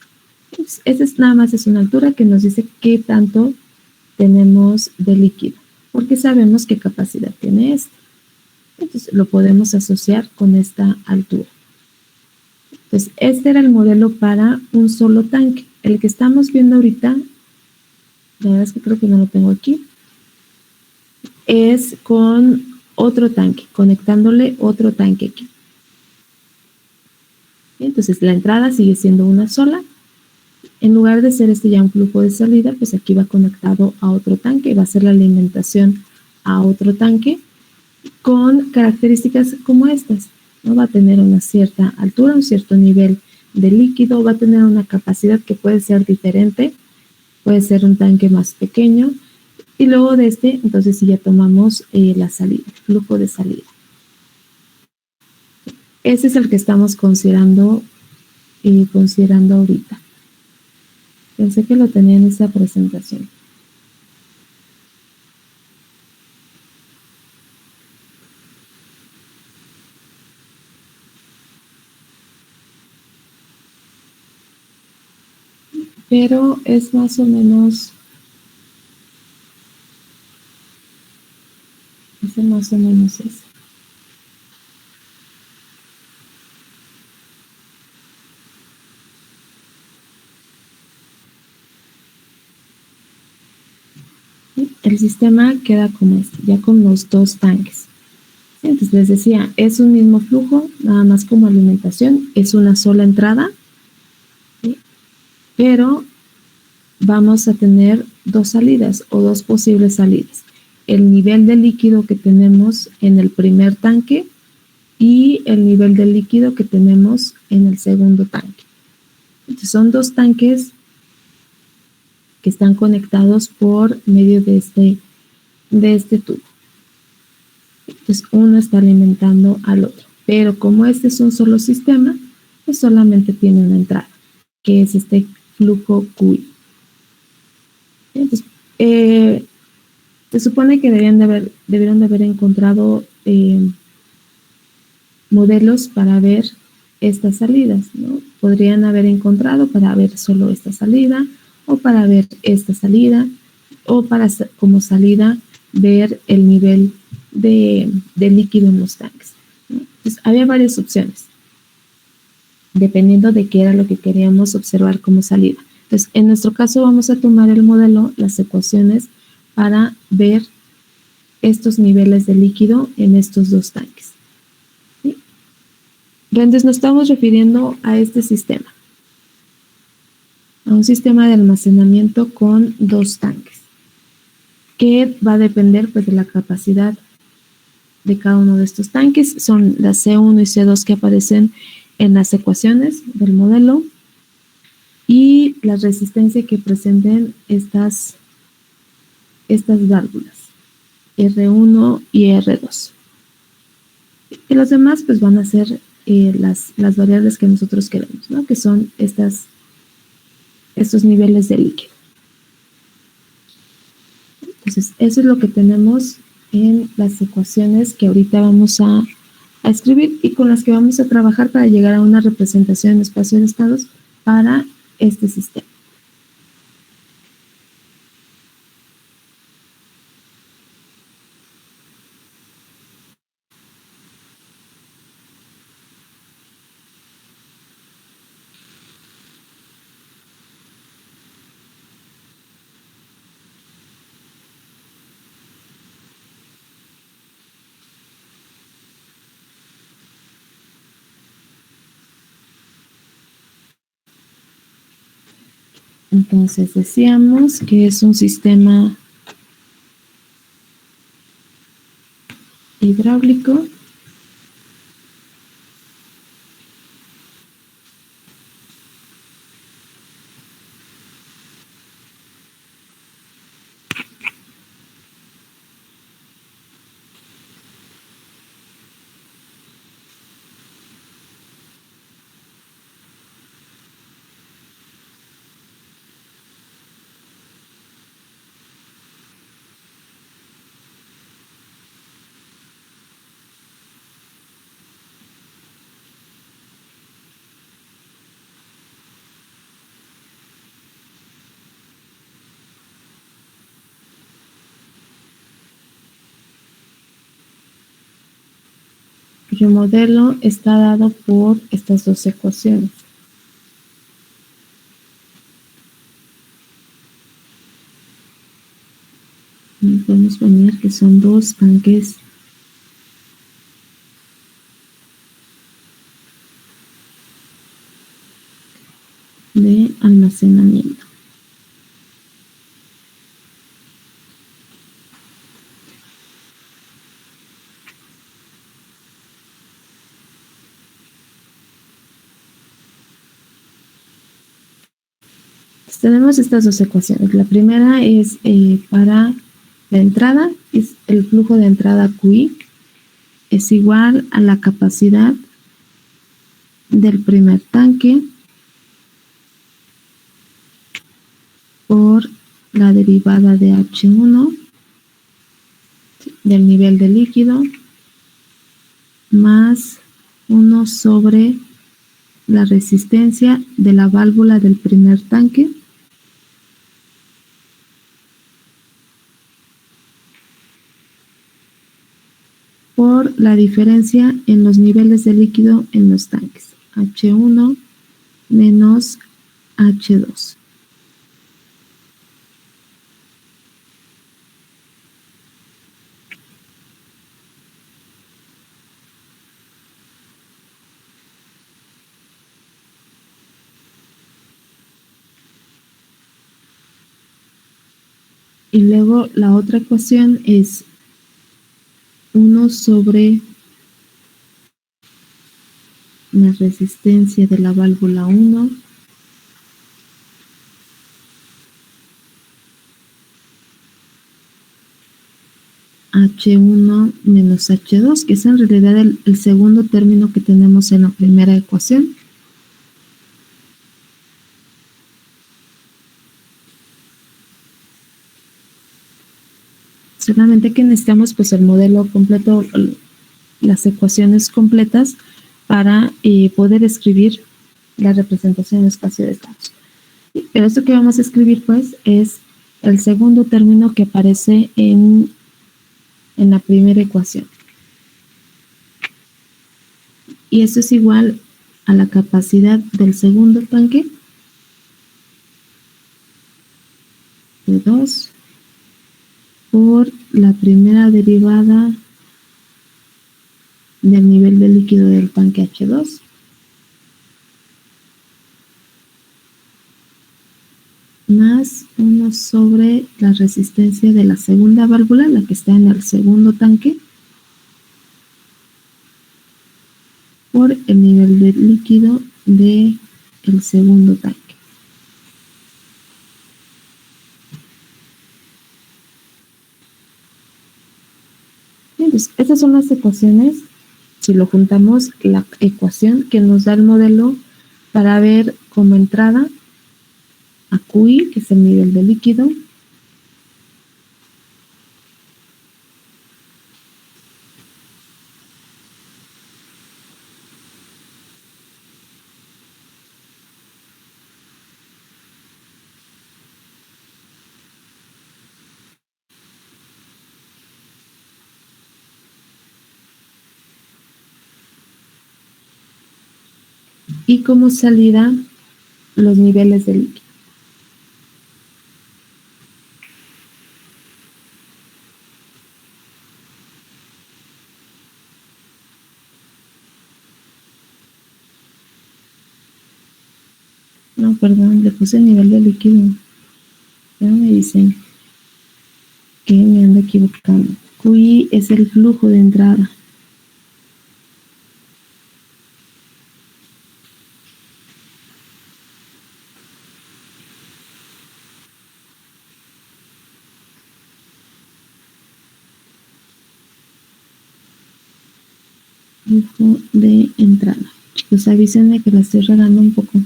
Pues, esa es nada más es una altura que nos dice qué tanto tenemos de líquido, porque sabemos qué capacidad tiene este. Entonces lo podemos asociar con esta altura. Entonces este era el modelo para un solo tanque. El que estamos viendo ahorita, la verdad es que creo que no lo tengo aquí, es con otro tanque, conectándole otro tanque aquí. Entonces la entrada sigue siendo una sola. En lugar de ser este ya un flujo de salida, pues aquí va conectado a otro tanque, va a ser la alimentación a otro tanque con características como estas, ¿no? Va a tener una cierta altura, un cierto nivel de líquido, va a tener una capacidad que puede ser diferente, puede ser un tanque más pequeño, y luego de este, entonces sí ya tomamos la salida, el flujo de salida. Ese es el que estamos considerando ahorita. Pensé que lo tenía en esa presentación. Pero es más o menos... Es más o menos eso. El sistema queda como este, ya con los dos tanques. Entonces les decía, es un mismo flujo, nada más como alimentación, es una sola entrada, ¿sí? Pero vamos a tener dos salidas o dos posibles salidas. El nivel de líquido que tenemos en el primer tanque y el nivel de líquido que tenemos en el segundo tanque. Entonces son dos tanques que están conectados por medio de este tubo. Entonces uno está alimentando al otro, pero como este es un solo sistema, pues solamente tiene una entrada, que es este flujo QI. Entonces, se supone que debieron de haber encontrado modelos para ver estas salidas, ¿no? Podrían haber encontrado para ver solo esta salida, o para ver esta salida, o para como salida ver el nivel de líquido en los tanques, ¿no? Entonces, había varias opciones. dependiendo de qué era lo que queríamos observar como salida. Entonces, en nuestro caso vamos a tomar el modelo, las ecuaciones, para ver estos niveles de líquido en estos dos tanques. ¿Sí? Entonces, nos estamos refiriendo a este sistema, a un sistema de almacenamiento con dos tanques, que va a depender pues de la capacidad de cada uno de estos tanques. Son las C1 y C2 que aparecen en las ecuaciones del modelo y la resistencia que presenten estas válvulas, R1 y R2. Y los demás pues van a ser las variables que nosotros queremos, ¿no? Que son estos niveles de líquido. Entonces, eso es lo que tenemos en las ecuaciones que ahorita vamos a escribir y con las que vamos a trabajar para llegar a una representación en espacio de estados para este sistema. Entonces decíamos que es un sistema hidráulico cuyo modelo está dado por estas dos ecuaciones. Podemos poner que son dos tanques de almacenamiento. Tenemos estas dos ecuaciones. La primera es para la entrada, es el flujo de entrada QI, es igual a la capacidad del primer tanque por la derivada de H1 del nivel de líquido más 1 sobre la resistencia de la válvula del primer tanque por la diferencia en los niveles de líquido en los tanques, H1 menos H2. Y luego la otra ecuación es 1 sobre la resistencia de la válvula 1 H1 menos H2, que es en realidad el segundo término que tenemos en la primera ecuación. Solamente que necesitamos pues el modelo completo, las ecuaciones completas para poder escribir la representación en espacio de estados. Pero esto que vamos a escribir pues es el segundo término que aparece en la primera ecuación. Y esto es igual a la capacidad del segundo tanque de 2 por la primera derivada del nivel de líquido del tanque H2 más 1 sobre la resistencia de la segunda válvula, la que está en el segundo tanque, por el nivel de líquido del segundo tanque. Entonces, estas son las ecuaciones. Si lo juntamos, la ecuación que nos da el modelo para ver como entrada a QI, que es el nivel de líquido, y como salida los niveles de líquido. No, perdón, le puse el nivel de líquido. Ya me dicen que me ando equivocando. QI es el flujo de entrada. Flujo de entrada. Chicos, avísenme que la estoy regando un poco.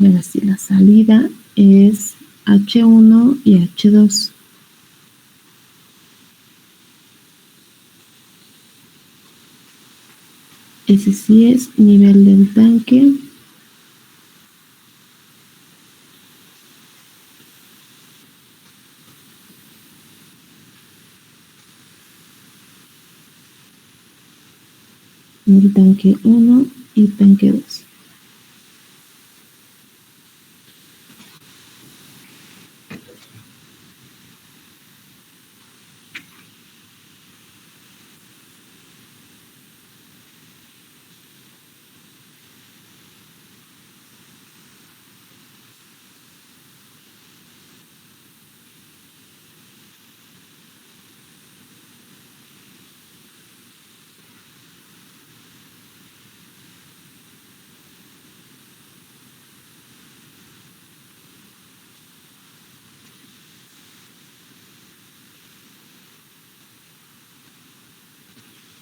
Ahora sí, la salida es H1 y H2. Ese sí es nivel del tanque. El tanque 1 y tanque 2.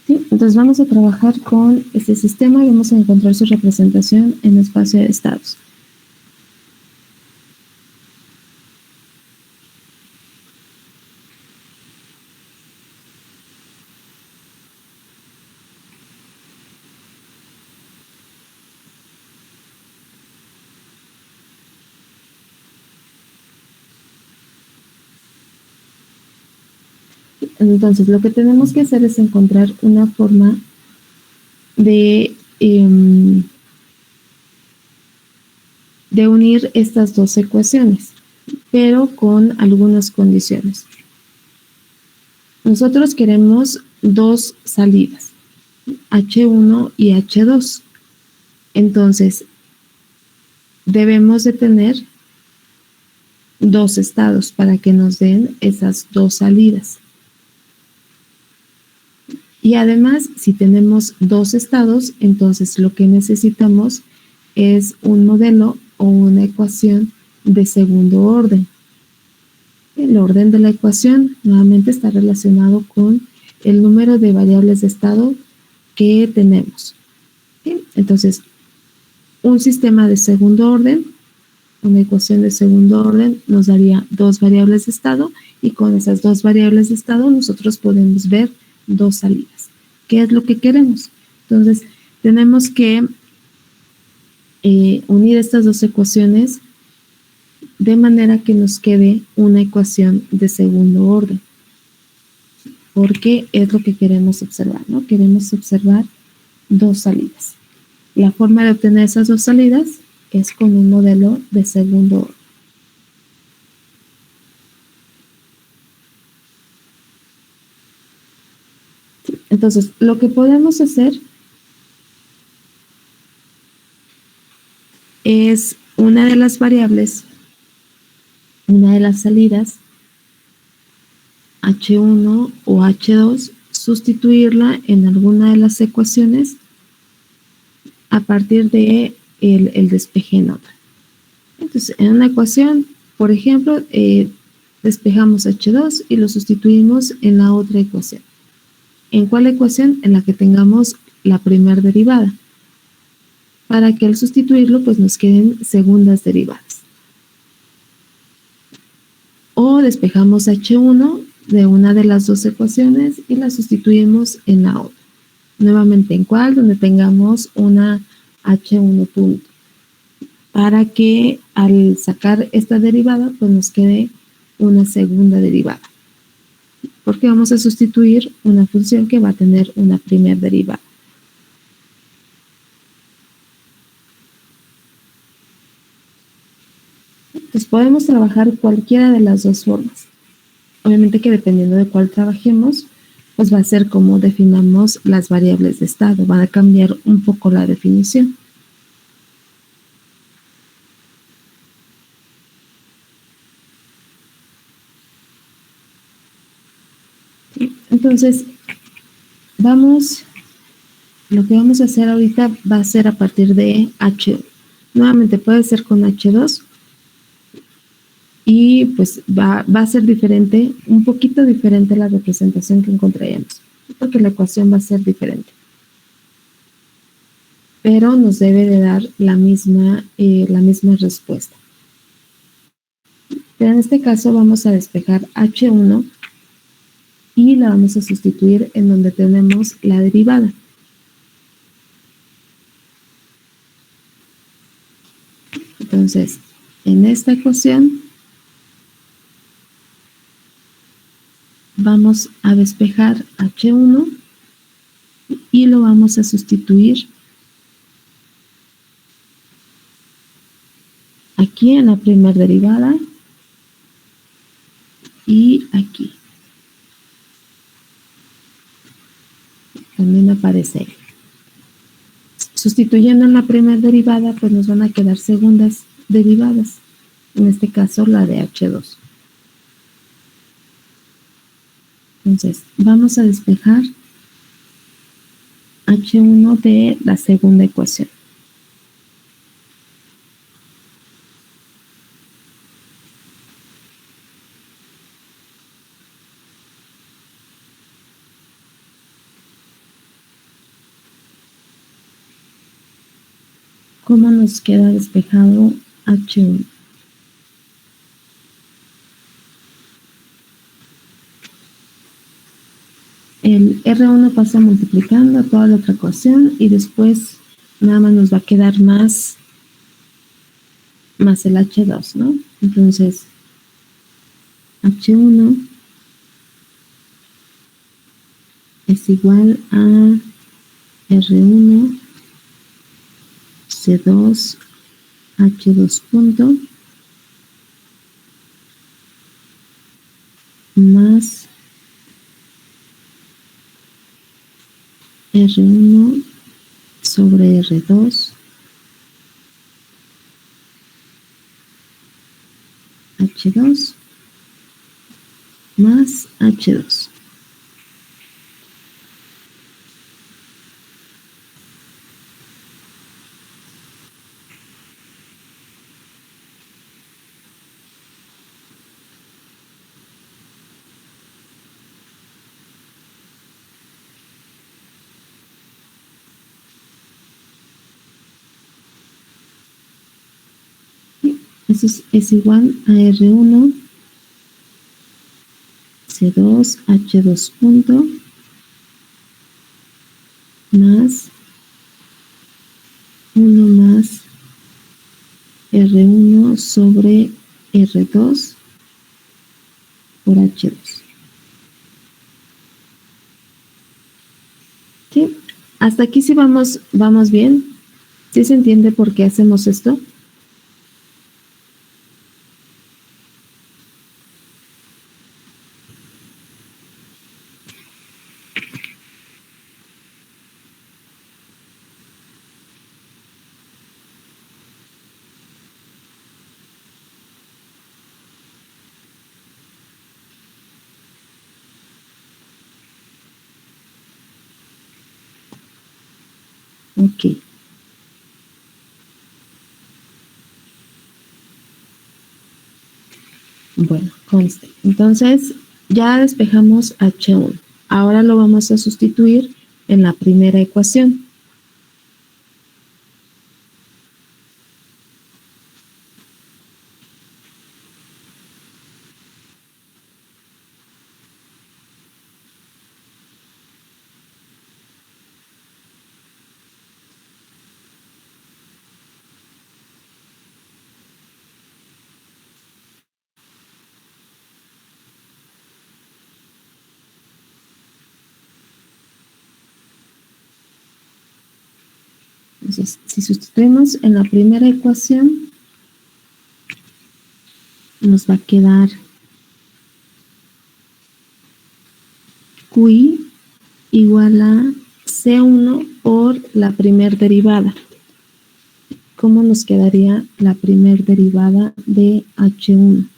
¿Sí? Entonces vamos a trabajar con este sistema y vamos a encontrar su representación en espacio de estados. Entonces, lo que tenemos que hacer es encontrar una forma de unir estas dos ecuaciones, pero con algunas condiciones. Nosotros queremos dos salidas, H1 y H2. Entonces, debemos de tener dos estados para que nos den esas dos salidas. Y además, si tenemos dos estados, entonces lo que necesitamos es un modelo o una ecuación de segundo orden. El orden de la ecuación nuevamente está relacionado con el número de variables de estado que tenemos. ¿Sí? Entonces, un sistema de segundo orden, una ecuación de segundo orden nos daría dos variables de estado y con esas dos variables de estado nosotros podemos ver dos salidas. ¿Qué es lo que queremos? Entonces, tenemos que unir estas dos ecuaciones de manera que nos quede una ecuación de segundo orden. porque es lo que queremos observar, ¿no? Queremos observar dos salidas. La forma de obtener esas dos salidas es con un modelo de segundo orden. Entonces, lo que podemos hacer es una de las variables, una de las salidas, H1 o H2, sustituirla en alguna de las ecuaciones a partir de el despeje en otra. Entonces, en una ecuación, por ejemplo, despejamos H2 y lo sustituimos en la otra ecuación. ¿En cuál ecuación? En la que tengamos la primera derivada, para que al sustituirlo pues nos queden segundas derivadas. O despejamos H1 de una de las dos ecuaciones y la sustituimos en la otra. Nuevamente, ¿en cuál? Donde tengamos una H1 punto, para que al sacar esta derivada pues nos quede una segunda derivada, porque vamos a sustituir una función que va a tener una primera derivada. Entonces podemos trabajar cualquiera de las dos formas. Obviamente que dependiendo de cuál trabajemos, pues va a ser como definamos las variables de estado, van a cambiar un poco la definición. Entonces, lo que vamos a hacer ahorita va a ser a partir de H1. Nuevamente puede ser con H2 y pues va a ser diferente, un poquito diferente la representación que encontraríamos, porque la ecuación va a ser diferente. Pero nos debe de dar la misma respuesta. Pero en este caso vamos a despejar H1 y la vamos a sustituir en donde tenemos la derivada. Entonces, en esta ecuación vamos a despejar H1 y lo vamos a sustituir aquí en la primera derivada y aquí. También aparece ahí. Sustituyendo en la primera derivada, pues nos van a quedar segundas derivadas. En este caso, la de H2. Entonces, vamos a despejar H1 de la segunda ecuación. ¿Cómo nos queda despejado H1? El R1 pasa multiplicando a toda la otra ecuación y después nada más nos va a quedar más el H2, ¿no? Entonces, H1 es igual a R1 C2 H2 punto más R1 sobre R2 H2 más H2. Eso es igual a R1 C2 H2 punto más 1 más R1 sobre R2 por H2. ¿Sí? Hasta aquí sí vamos bien. ¿Sí se entiende por qué hacemos esto? Ok. Bueno, conste. Entonces, ya despejamos H1. Ahora lo vamos a sustituir en la primera ecuación. Entonces, si sustituimos en la primera ecuación, nos va a quedar QI igual a C1 por la primer derivada. ¿Cómo nos quedaría la primer derivada de H1?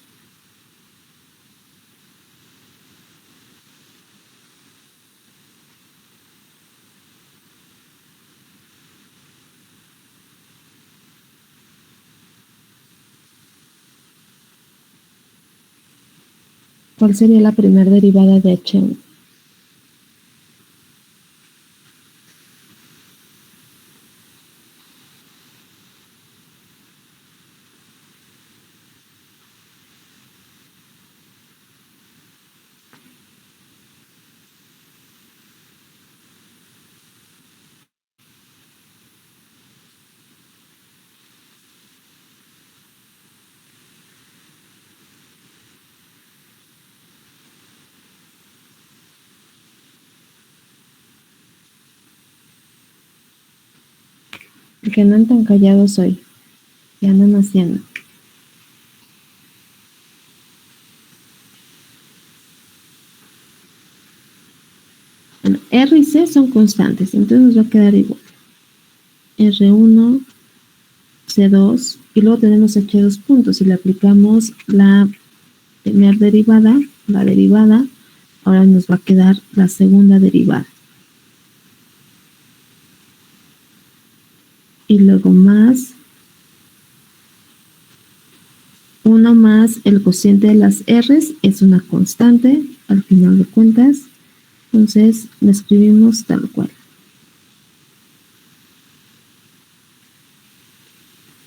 ¿Cuál sería la primera derivada de H1? Porque no andan tan callados hoy. ¿Qué andan haciendo? Bueno, R y C son constantes, entonces nos va a quedar igual. R1, C2, y luego tenemos H2 puntos. Si le aplicamos la primera derivada, la derivada, ahora nos va a quedar la segunda derivada. Y luego más 1 más el cociente de las R's es una constante al final de cuentas. Entonces lo escribimos tal cual.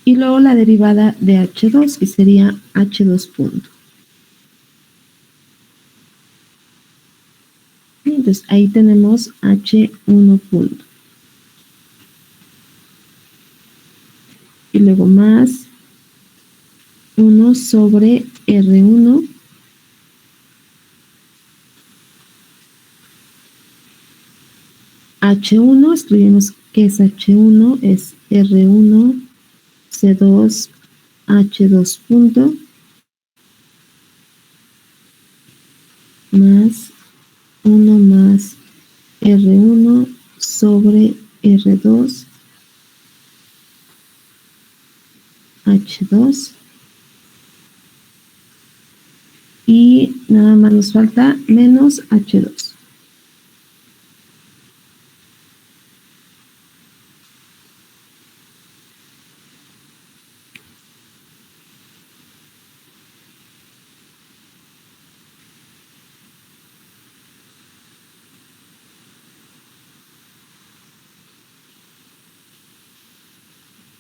Y luego la derivada de H2, que sería H2 punto. Y entonces ahí tenemos H1 punto. Y luego más 1 sobre R1 H1, escribimos que es H1, es R1, C2, H2 punto, más 1 más R1 sobre R2, H2, y nada más nos falta menos H2.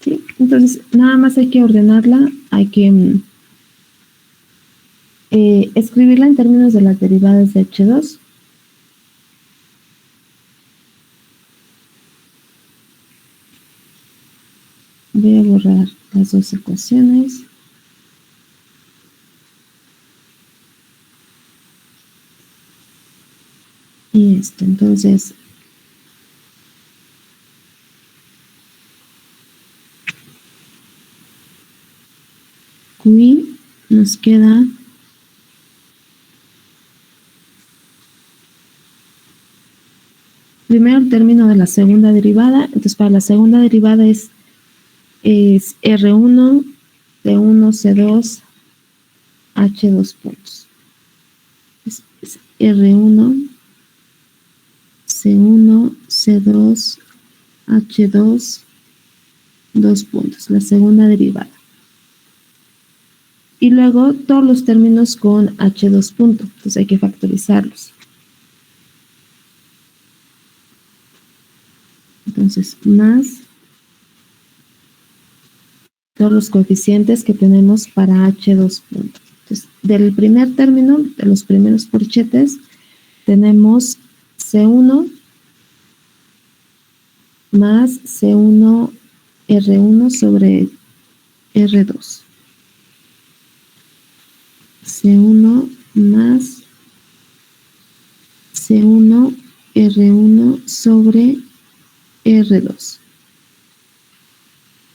¿Sí? Entonces, nada más hay que ordenarla, hay que escribirla en términos de las derivadas de H2. Voy a borrar las dos ecuaciones. Y esto, entonces, QI nos queda primero el término de la segunda derivada. Entonces, para la segunda derivada es R1, C1, C2, H2 puntos. Es R1, C1, C2, H2, 2 puntos, la segunda derivada. Y luego todos los términos con H2 punto, entonces hay que factorizarlos. Entonces, más todos los coeficientes que tenemos para H2 punto. Entonces, del primer término, de los primeros corchetes, tenemos C1 más C1 R1 sobre R2. C1 más C1 R1 sobre R2.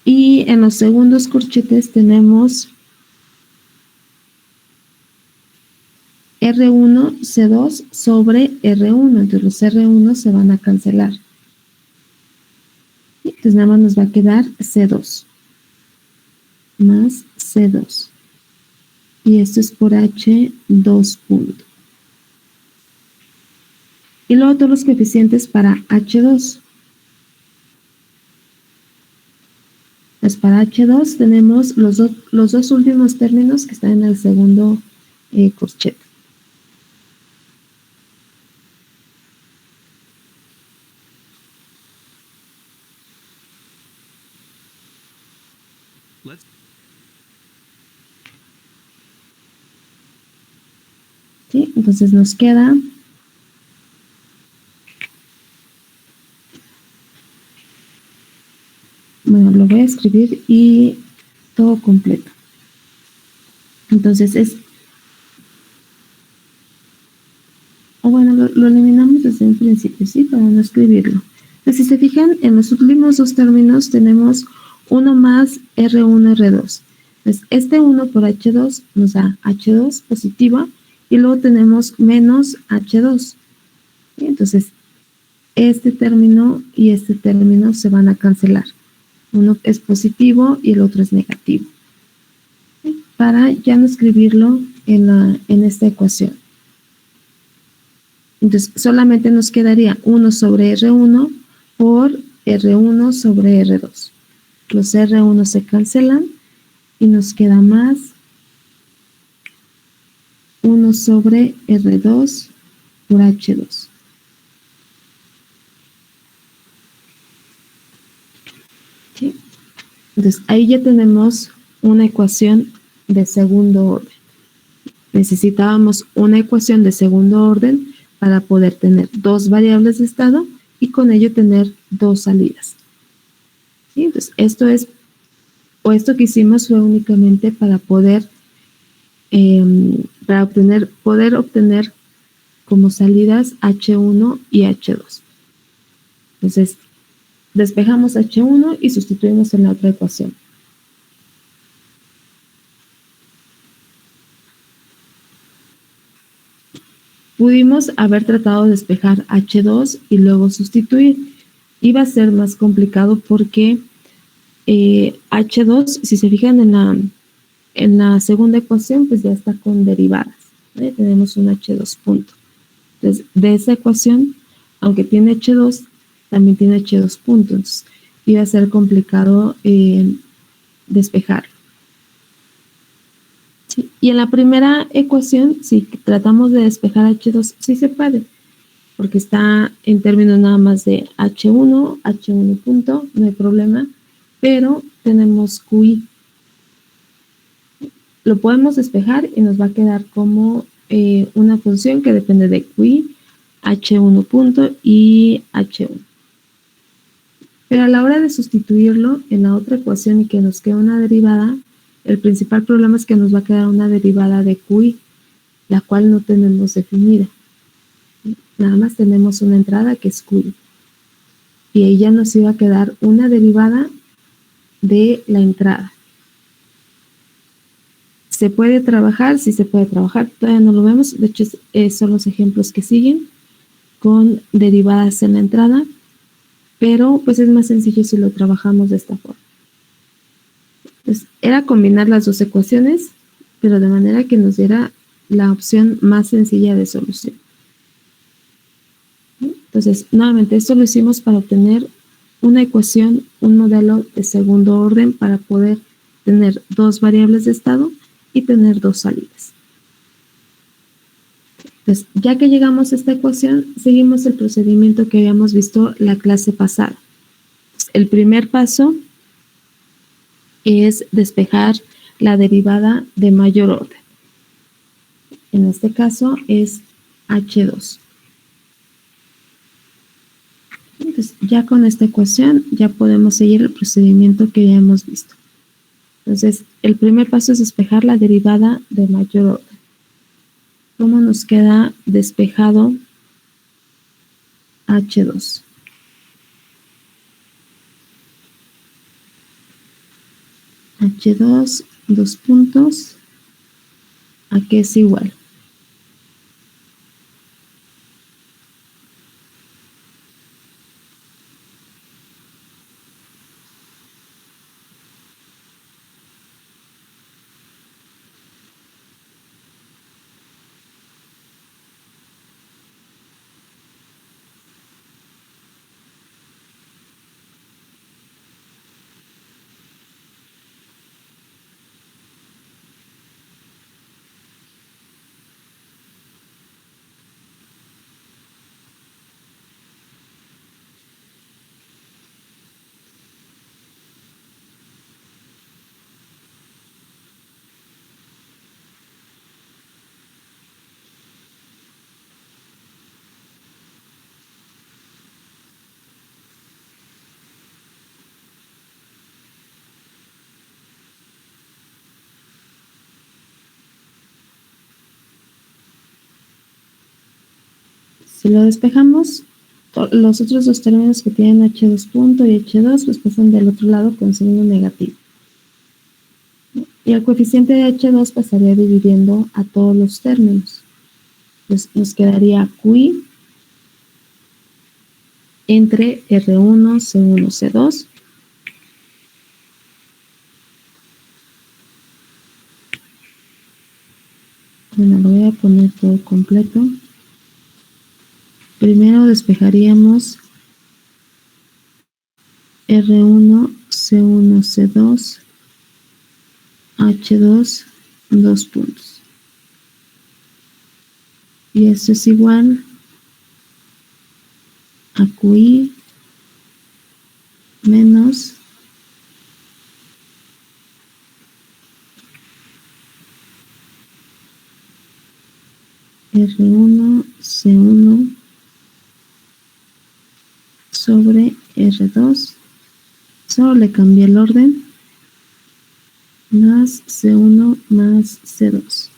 Y en los segundos corchetes tenemos R1 C2 sobre R1. Entonces los R1 se van a cancelar. Entonces nada más nos va a quedar C2 más C2. Y esto es por H2 punto. Y luego todos los coeficientes para H2. Pues para H2 tenemos los dos últimos términos que están en el segundo corchete. ¿Sí? Entonces nos queda bueno, lo voy a escribir y todo completo. Entonces bueno, lo eliminamos desde un principio, ¿sí? Para no escribirlo. Entonces, si se fijan, en los últimos dos términos tenemos 1 más R1, R2. Entonces, este 1 por H2 nos da H2 positiva y luego tenemos menos H2. ¿Sí? Entonces, este término y este término se van a cancelar. Uno es positivo y el otro es negativo. ¿Sí? Para ya no escribirlo en esta ecuación. Entonces, solamente nos quedaría 1 sobre R1 por R1 sobre R2. Los R1 se cancelan y nos queda más 1 sobre R2 por H2. ¿Sí? Entonces, ahí ya tenemos una ecuación de segundo orden. Necesitábamos una ecuación de segundo orden para poder tener dos variables de estado y con ello tener dos salidas. ¿Sí? Entonces, esto que hicimos fue únicamente para poder obtener como salidas H1 y H2. Entonces, despejamos H1 y sustituimos en la otra ecuación. Pudimos haber tratado de despejar H2 y luego sustituir. Iba a ser más complicado porque H2, si se fijan en la segunda ecuación, pues ya está con derivadas. ¿Vale? Tenemos un H2 punto. Entonces, de esa ecuación, aunque tiene H2, también tiene H2 punto. Entonces, iba a ser complicado despejarlo. ¿Sí? Y en la primera ecuación, si tratamos de despejar H2, sí se puede, porque está en términos nada más de H1 punto, no hay problema, pero tenemos QI. Lo podemos despejar y nos va a quedar como una función que depende de QI, H1 punto y H1. Pero a la hora de sustituirlo en la otra ecuación y que nos quede una derivada, el principal problema es que nos va a quedar una derivada de QI, la cual no tenemos definida. Nada más tenemos una entrada que es QI. Y ahí ya nos iba a quedar una derivada de la entrada. ¿Se puede trabajar? Sí se puede trabajar, todavía no lo vemos. De hecho, son los ejemplos que siguen con derivadas en la entrada, pero pues es más sencillo si lo trabajamos de esta forma. Entonces, era combinar las dos ecuaciones, pero de manera que nos diera la opción más sencilla de solución. Entonces, nuevamente, esto lo hicimos para obtener una ecuación, un modelo de segundo orden para poder tener dos variables de estado y tener dos salidas. Entonces, ya que llegamos a esta ecuación, seguimos el procedimiento que habíamos visto la clase pasada. El primer paso es despejar la derivada de mayor orden. En este caso es H2. Entonces, ya con esta ecuación ya podemos seguir el procedimiento que ya hemos visto. Entonces, el primer paso es despejar la derivada de mayor orden. ¿Cómo nos queda despejado H2? H2, dos puntos, ¿a qué es igual? Si lo despejamos, los otros dos términos que tienen H2 punto y H2 pues pasan del otro lado con signo negativo. Y el coeficiente de H2 pasaría dividiendo a todos los términos. Pues nos quedaría QI entre R1, C1, C2. Bueno, lo voy a poner todo completo. Primero despejaríamos R1, C1, C2, H2, dos puntos. Y esto es igual a QI menos R1, C1 sobre R2, solo le cambié el orden, más C1 más C2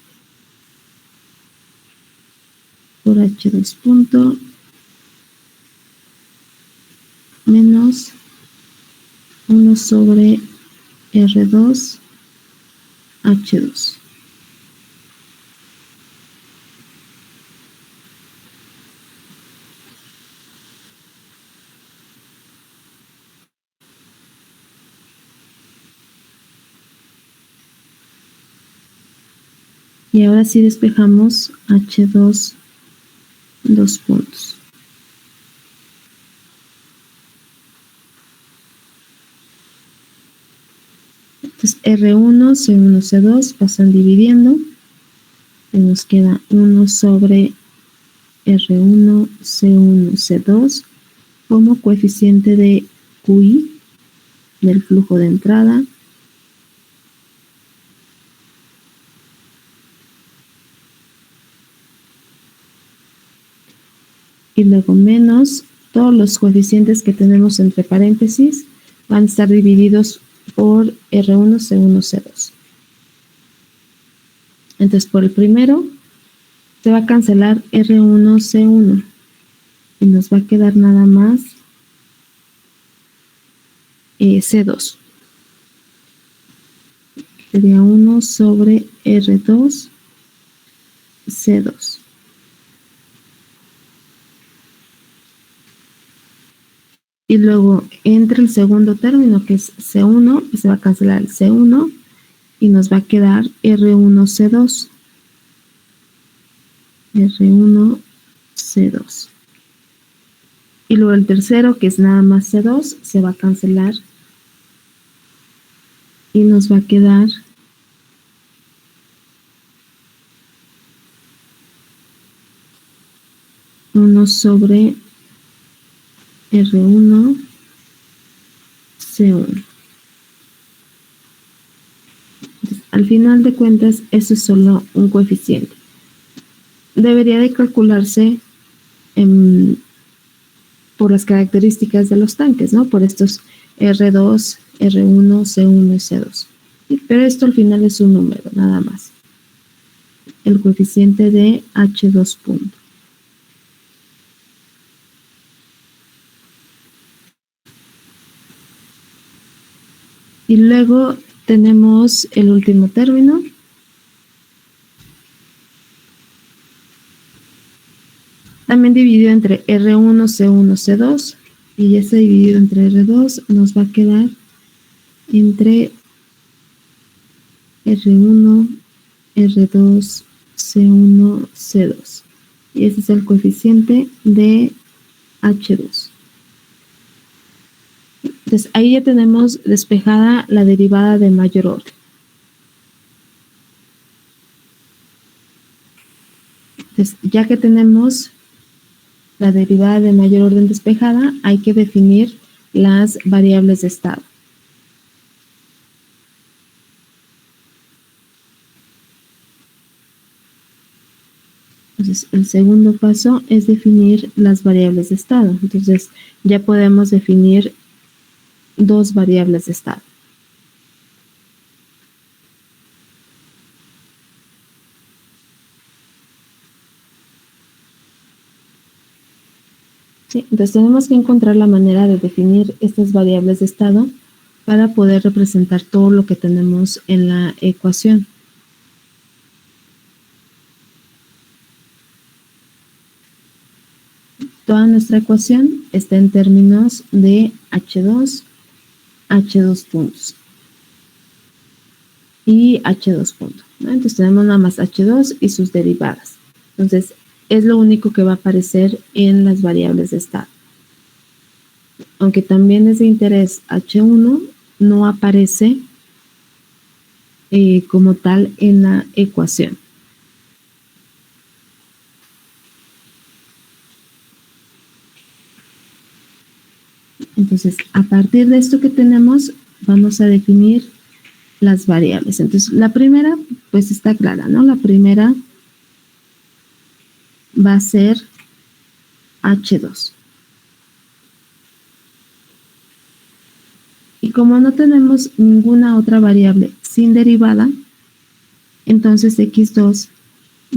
por H2 punto menos 1 sobre R2 H2. Y ahora sí despejamos H2, dos puntos. Entonces R1, C1, C2 pasan dividiendo. Y nos queda 1 sobre R1, C1, C2 como coeficiente de QI del flujo de entrada. Y luego menos todos los coeficientes que tenemos entre paréntesis van a estar divididos por R1, C1, C2. Entonces por el primero se va a cancelar R1, C1 y nos va a quedar nada más C2. Sería 1 sobre R2 C2. Y luego entre el segundo término, que es C1, pues se va a cancelar el C1 y nos va a quedar R1C2. R1C2. Y luego el tercero, que es nada más C2, se va a cancelar y nos va a quedar uno sobre R1 C1. Entonces, al final de cuentas, eso es solo un coeficiente. Debería de calcularse por las características de los tanques, ¿no? Por estos R2, R1, C1 y C2. Pero esto al final es un número, nada más. El coeficiente de H2 punto. Y luego tenemos el último término. También dividido entre R1, C1, C2. Y ya está dividido entre R2. Nos va a quedar entre R1, R2, C1, C2. Y ese es el coeficiente de H2. Entonces, ahí ya tenemos despejada la derivada de mayor orden. Entonces, ya que tenemos la derivada de mayor orden despejada, hay que definir las variables de estado. Entonces, el segundo paso es definir las variables de estado. Entonces, ya podemos definir dos variables de estado. Sí, entonces tenemos que encontrar la manera de definir estas variables de estado para poder representar todo lo que tenemos en la ecuación. Toda nuestra ecuación está en términos de H2 puntos y H2 punto, ¿no? Entonces tenemos nada más H2 y sus derivadas. Entonces es lo único que va a aparecer en las variables de estado. Aunque también es de interés H1, no aparece como tal en la ecuación. Entonces, a partir de esto que tenemos, vamos a definir las variables. Entonces, la primera, pues está clara, ¿no? La primera va a ser H2. Y como no tenemos ninguna otra variable sin derivada, entonces X2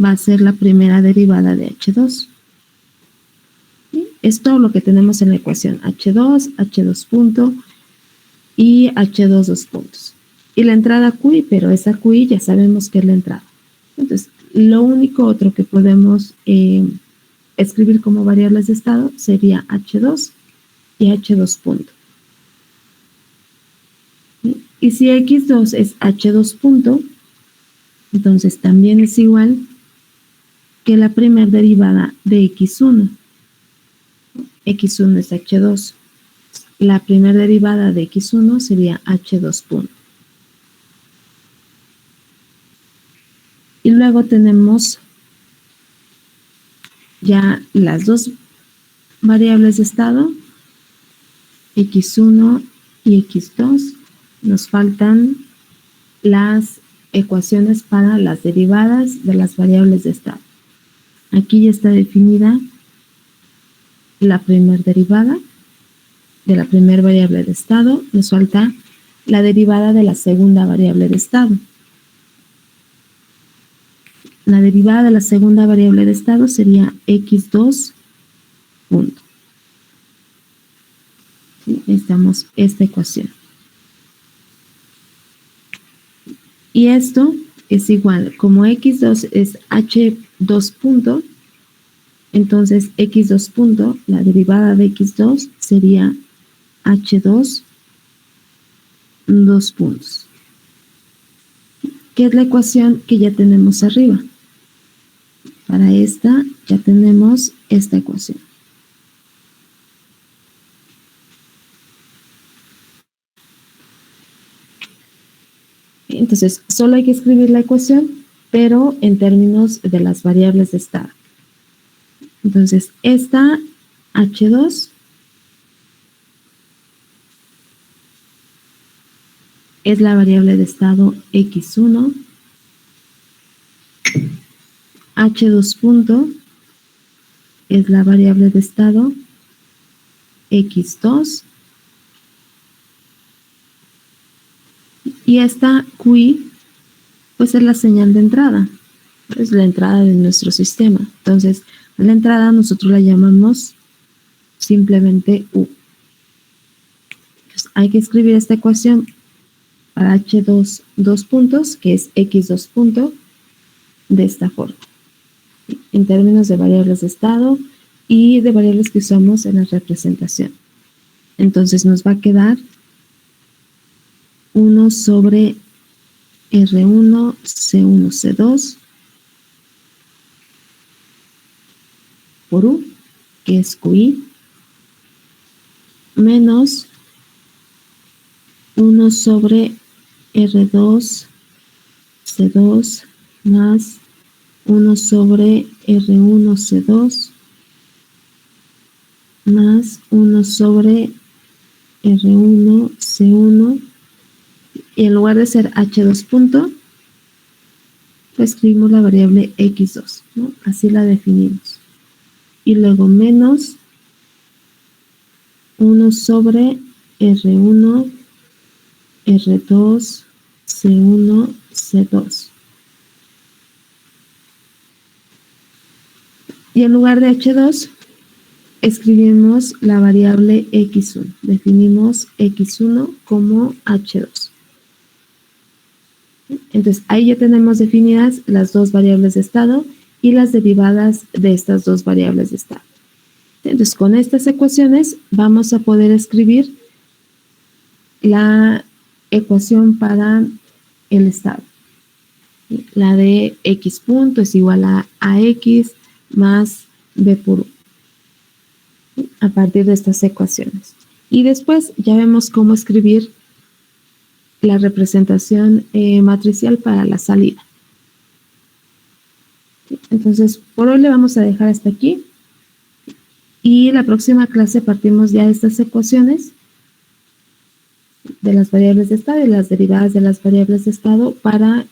va a ser la primera derivada de H2. ¿Sí? Es todo lo que tenemos en la ecuación. H2, H2 punto y H2 dos puntos. Y la entrada QI, pero esa QI ya sabemos que es la entrada. Entonces, lo único otro que podemos escribir como variables de estado sería H2 y H2 punto. ¿Sí? Y si X2 es H2 punto, entonces también es igual que la primera derivada de X1. X1 es H2. La primera derivada de X1 sería H2 punto. Y luego tenemos ya las dos variables de estado, X1 y X2. Nos faltan las ecuaciones para las derivadas de las variables de estado. Aquí ya está definida la primera derivada de la primera variable de estado. Nos falta la derivada de la segunda variable de estado. La derivada de la segunda variable de estado sería X2 punto. ¿Sí? Necesitamos esta ecuación. Y esto es igual, como x2 es h2 punto, entonces x2 punto, la derivada de x2 sería h2 2 puntos, que es la ecuación que ya tenemos arriba. Para esta ya tenemos esta ecuación. Entonces, solo hay que escribir la ecuación, pero en términos de las variables de estado. Entonces, esta H2 es la variable de estado X1, H2 punto es la variable de estado X2, y esta QI pues es la señal de entrada, es la entrada de nuestro sistema. Entonces, a la entrada nosotros la llamamos simplemente U. Entonces, hay que escribir esta ecuación para H2 2 puntos, que es X2 punto, de esta forma, en términos de variables de estado y de variables que usamos en la representación. Entonces nos va a quedar 1 sobre R1, C1, C2 por U, que es QI, menos 1 sobre R2, C2 más 1 sobre R1, C2 más 1 sobre R1, C1, y en lugar de ser H2 punto, pues escribimos la variable X2, ¿no? Así la definimos. Y luego menos 1 sobre R1, R2, C1, C2. Y en lugar de H2, escribimos la variable X1. Definimos X1 como H2. Entonces, ahí ya tenemos definidas las dos variables de estado y las derivadas de estas dos variables de estado. Entonces, con estas ecuaciones vamos a poder escribir la ecuación para el estado. La de X punto es igual a AX más B por U, a partir de estas ecuaciones. Y después ya vemos cómo escribir la representación matricial para la salida. Entonces, por hoy le vamos a dejar hasta aquí. Y la próxima clase partimos ya de estas ecuaciones de las variables de estado y las derivadas de las variables de estado para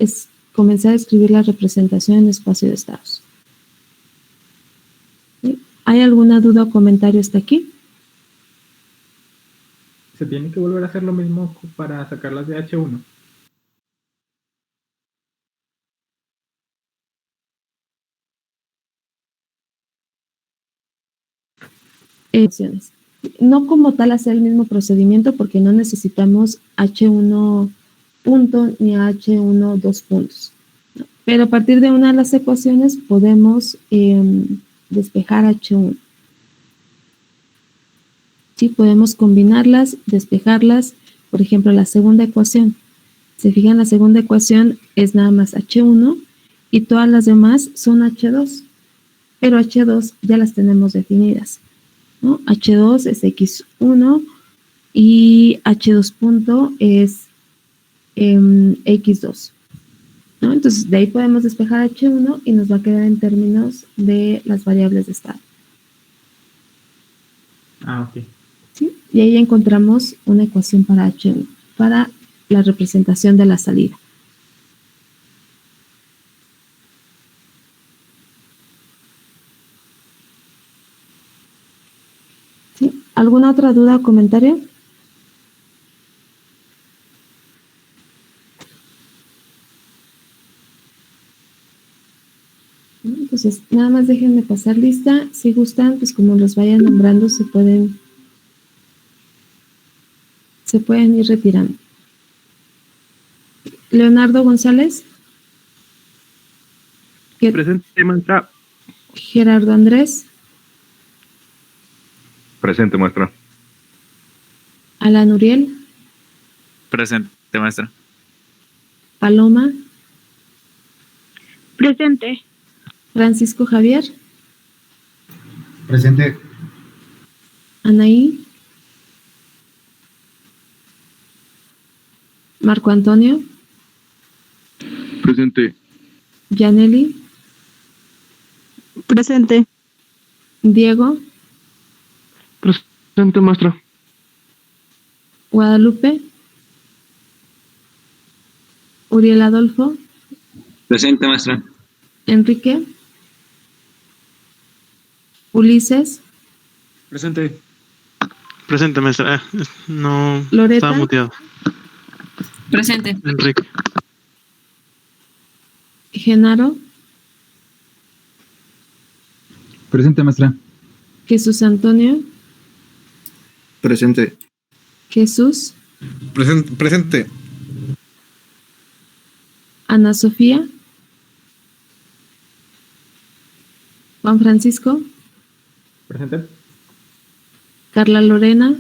comenzar a escribir la representación en espacio de estados. ¿Hay alguna duda o comentario hasta aquí? ¿Se tiene que volver a hacer lo mismo para sacarlas de H1? No como tal hacer el mismo procedimiento porque no necesitamos H1 punto ni H1 2 puntos. Pero a partir de una de las ecuaciones podemos despejar H1. Sí, podemos combinarlas, despejarlas. Por ejemplo, la segunda ecuación. Se fijan, la segunda ecuación es nada más H1 y todas las demás son H2. Pero H2 ya las tenemos definidas, ¿no? H2 es X1 y H2 punto es X2, ¿no? Entonces, de ahí podemos despejar H1 y nos va a quedar en términos de las variables de estado. Ah, ok. ¿Sí? Y ahí encontramos una ecuación para H1, para la representación de la salida. ¿Sí? ¿Alguna otra duda o comentario? Entonces, nada más déjenme pasar lista. Si gustan, pues como los vayan nombrando, se pueden ir retirando. Leonardo González. Presente, maestra. Gerardo Andrés. Presente, maestra. Alan Uriel. Presente, maestra. Paloma. Presente. Francisco Javier. Presente. Anaí. Marco Antonio. Presente. Yaneli. Presente. Diego. Presente, maestra. Guadalupe. Uriel Adolfo. Presente, maestra. Enrique. Ulises. Presente. Presente, maestra. No, Loreta. estaba muteado. Presente. Enrique. Genaro. Presente, maestra. Jesús Antonio. Presente. Jesús. Presente. Ana Sofía. Juan Francisco. Presente. Carla Lorena.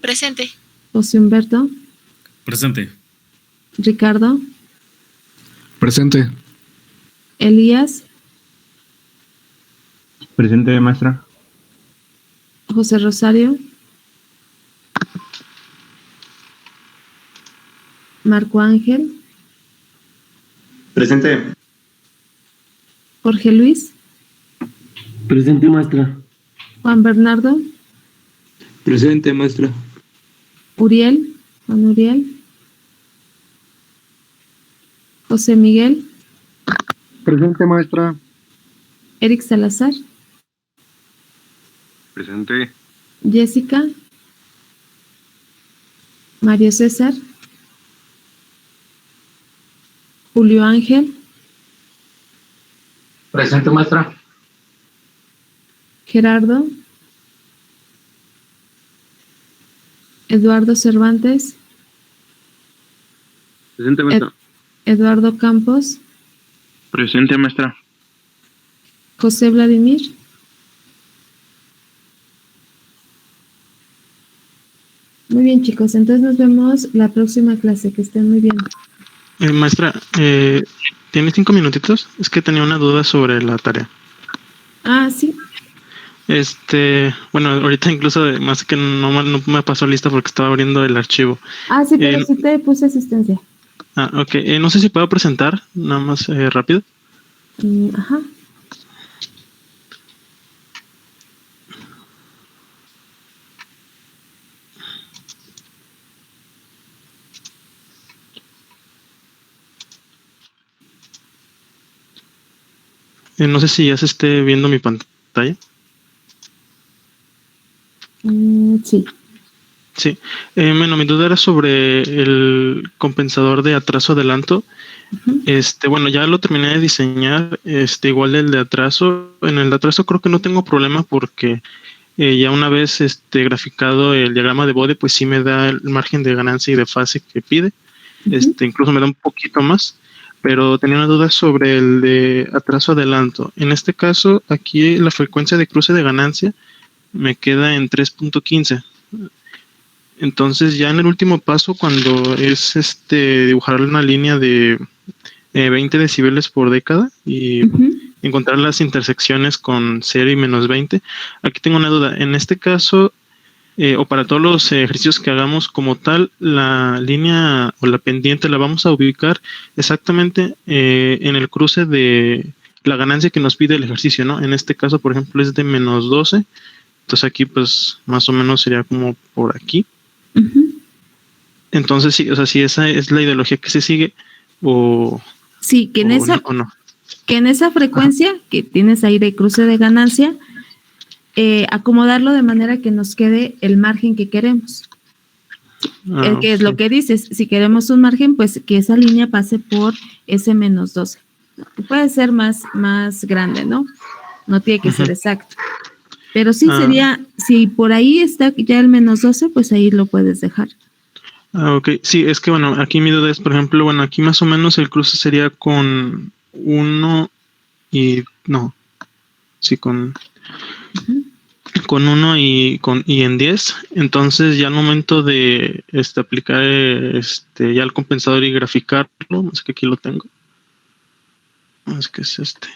Presente. José Humberto. Presente. Ricardo. Presente. Elías. Presente, maestra. José Rosario. Marco Ángel. Presente. Jorge Luis. Presente, maestra. Juan Bernardo. Presente, maestra. Uriel. Juan Uriel. José Miguel. Presente, maestra. Eric Salazar. Presente. Jessica. Mario César. Julio Ángel. Presente, maestra. Gerardo. Eduardo Cervantes. Presente, maestra. Eduardo Campos. Presente, maestra. José Vladimir. Muy bien, chicos, entonces nos vemos la próxima clase, que estén muy bien. Maestra, ¿tiene 5 minutitos? Es que tenía una duda sobre la tarea. Ah, sí. Bueno, ahorita incluso más que no me pasó lista porque estaba abriendo el archivo. Ah, sí, pero sí te puse asistencia. Ah, ok. No sé si puedo presentar, nada más rápido. Ajá. No sé si ya se esté viendo mi pantalla. Sí. Sí. Bueno, mi duda era sobre el compensador de atraso-adelanto. Bueno, ya lo terminé de diseñar. Igual el de atraso. En el de atraso creo que no tengo problema porque ya una vez graficado el diagrama de bode, pues sí me da el margen de ganancia y de fase que pide. Incluso me da un poquito más. Pero tenía una duda sobre el de atraso-adelanto. En este caso, aquí la frecuencia de cruce de ganancia me queda en 3.15. Entonces, ya en el último paso, cuando es dibujar una línea de 20 decibeles por década y encontrar las intersecciones con 0 y menos 20, aquí tengo una duda. En este caso, o para todos los ejercicios que hagamos como tal, la línea o la pendiente la vamos a ubicar exactamente en el cruce de la ganancia que nos pide el ejercicio, ¿no? En este caso, por ejemplo, es de menos 12. Entonces aquí pues más o menos sería como por aquí. Entonces sí, o sea, si esa es la ideología que se sigue o... Sí, que en esa... o no. Que en esa frecuencia que tienes ahí de cruce de ganancia, acomodarlo de manera que nos quede el margen que queremos. Que es lo que dices, si queremos un margen, pues que esa línea pase por ese menos 12. Puede ser más grande, ¿no? No tiene que ser exacto. Pero sí sería, si por ahí está ya el menos 12, pues ahí lo puedes dejar. Ok, sí, es que bueno, aquí mi duda es, por ejemplo, bueno, aquí más o menos el cruce sería con 1 y no, sí, con 1 y en 10. Entonces ya al momento de aplicar ya el compensador y graficarlo, es que aquí lo tengo. Es que es este.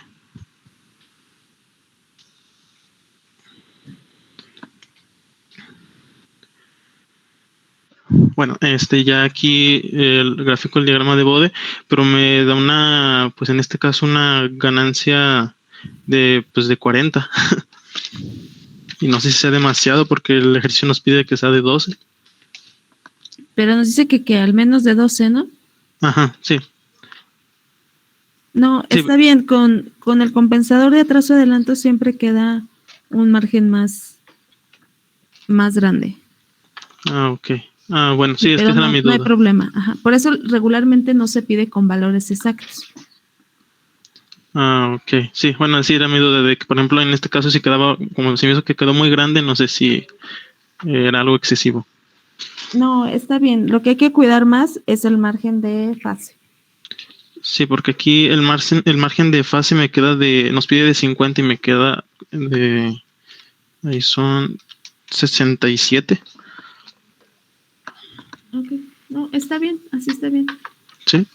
Bueno, ya aquí el gráfico, el diagrama de Bode, pero me da una, pues en este caso una ganancia de 40. Y no sé si sea demasiado porque el ejercicio nos pide que sea de 12. Pero nos dice que al menos de 12, ¿no? Ajá, sí. No, Sí. está bien. Con el compensador de atraso adelanto siempre queda un margen más grande. Ah, ok. Ah, bueno, sí, es que Pero esa era mi duda. no hay problema. Ajá. Por eso regularmente no se pide con valores exactos. Ah, ok. Sí, bueno, sí era mi duda de que, por ejemplo, en este caso si quedaba, como se me hizo que quedó muy grande, no sé si era algo excesivo. No, está bien. Lo que hay que cuidar más es el margen de fase. Sí, porque aquí el margen de fase me queda nos pide de 50 y me queda ahí son 67. Ok. No, está bien. Así está bien. ¿Sí? Sí.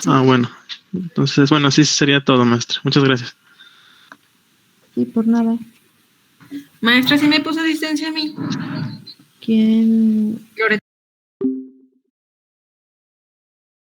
Ah, bueno. Entonces, bueno, así sería todo, maestra. Muchas gracias. Sí, por nada. Maestra, ¿sí me puso asistencia a mí? ¿Quién? Loreta.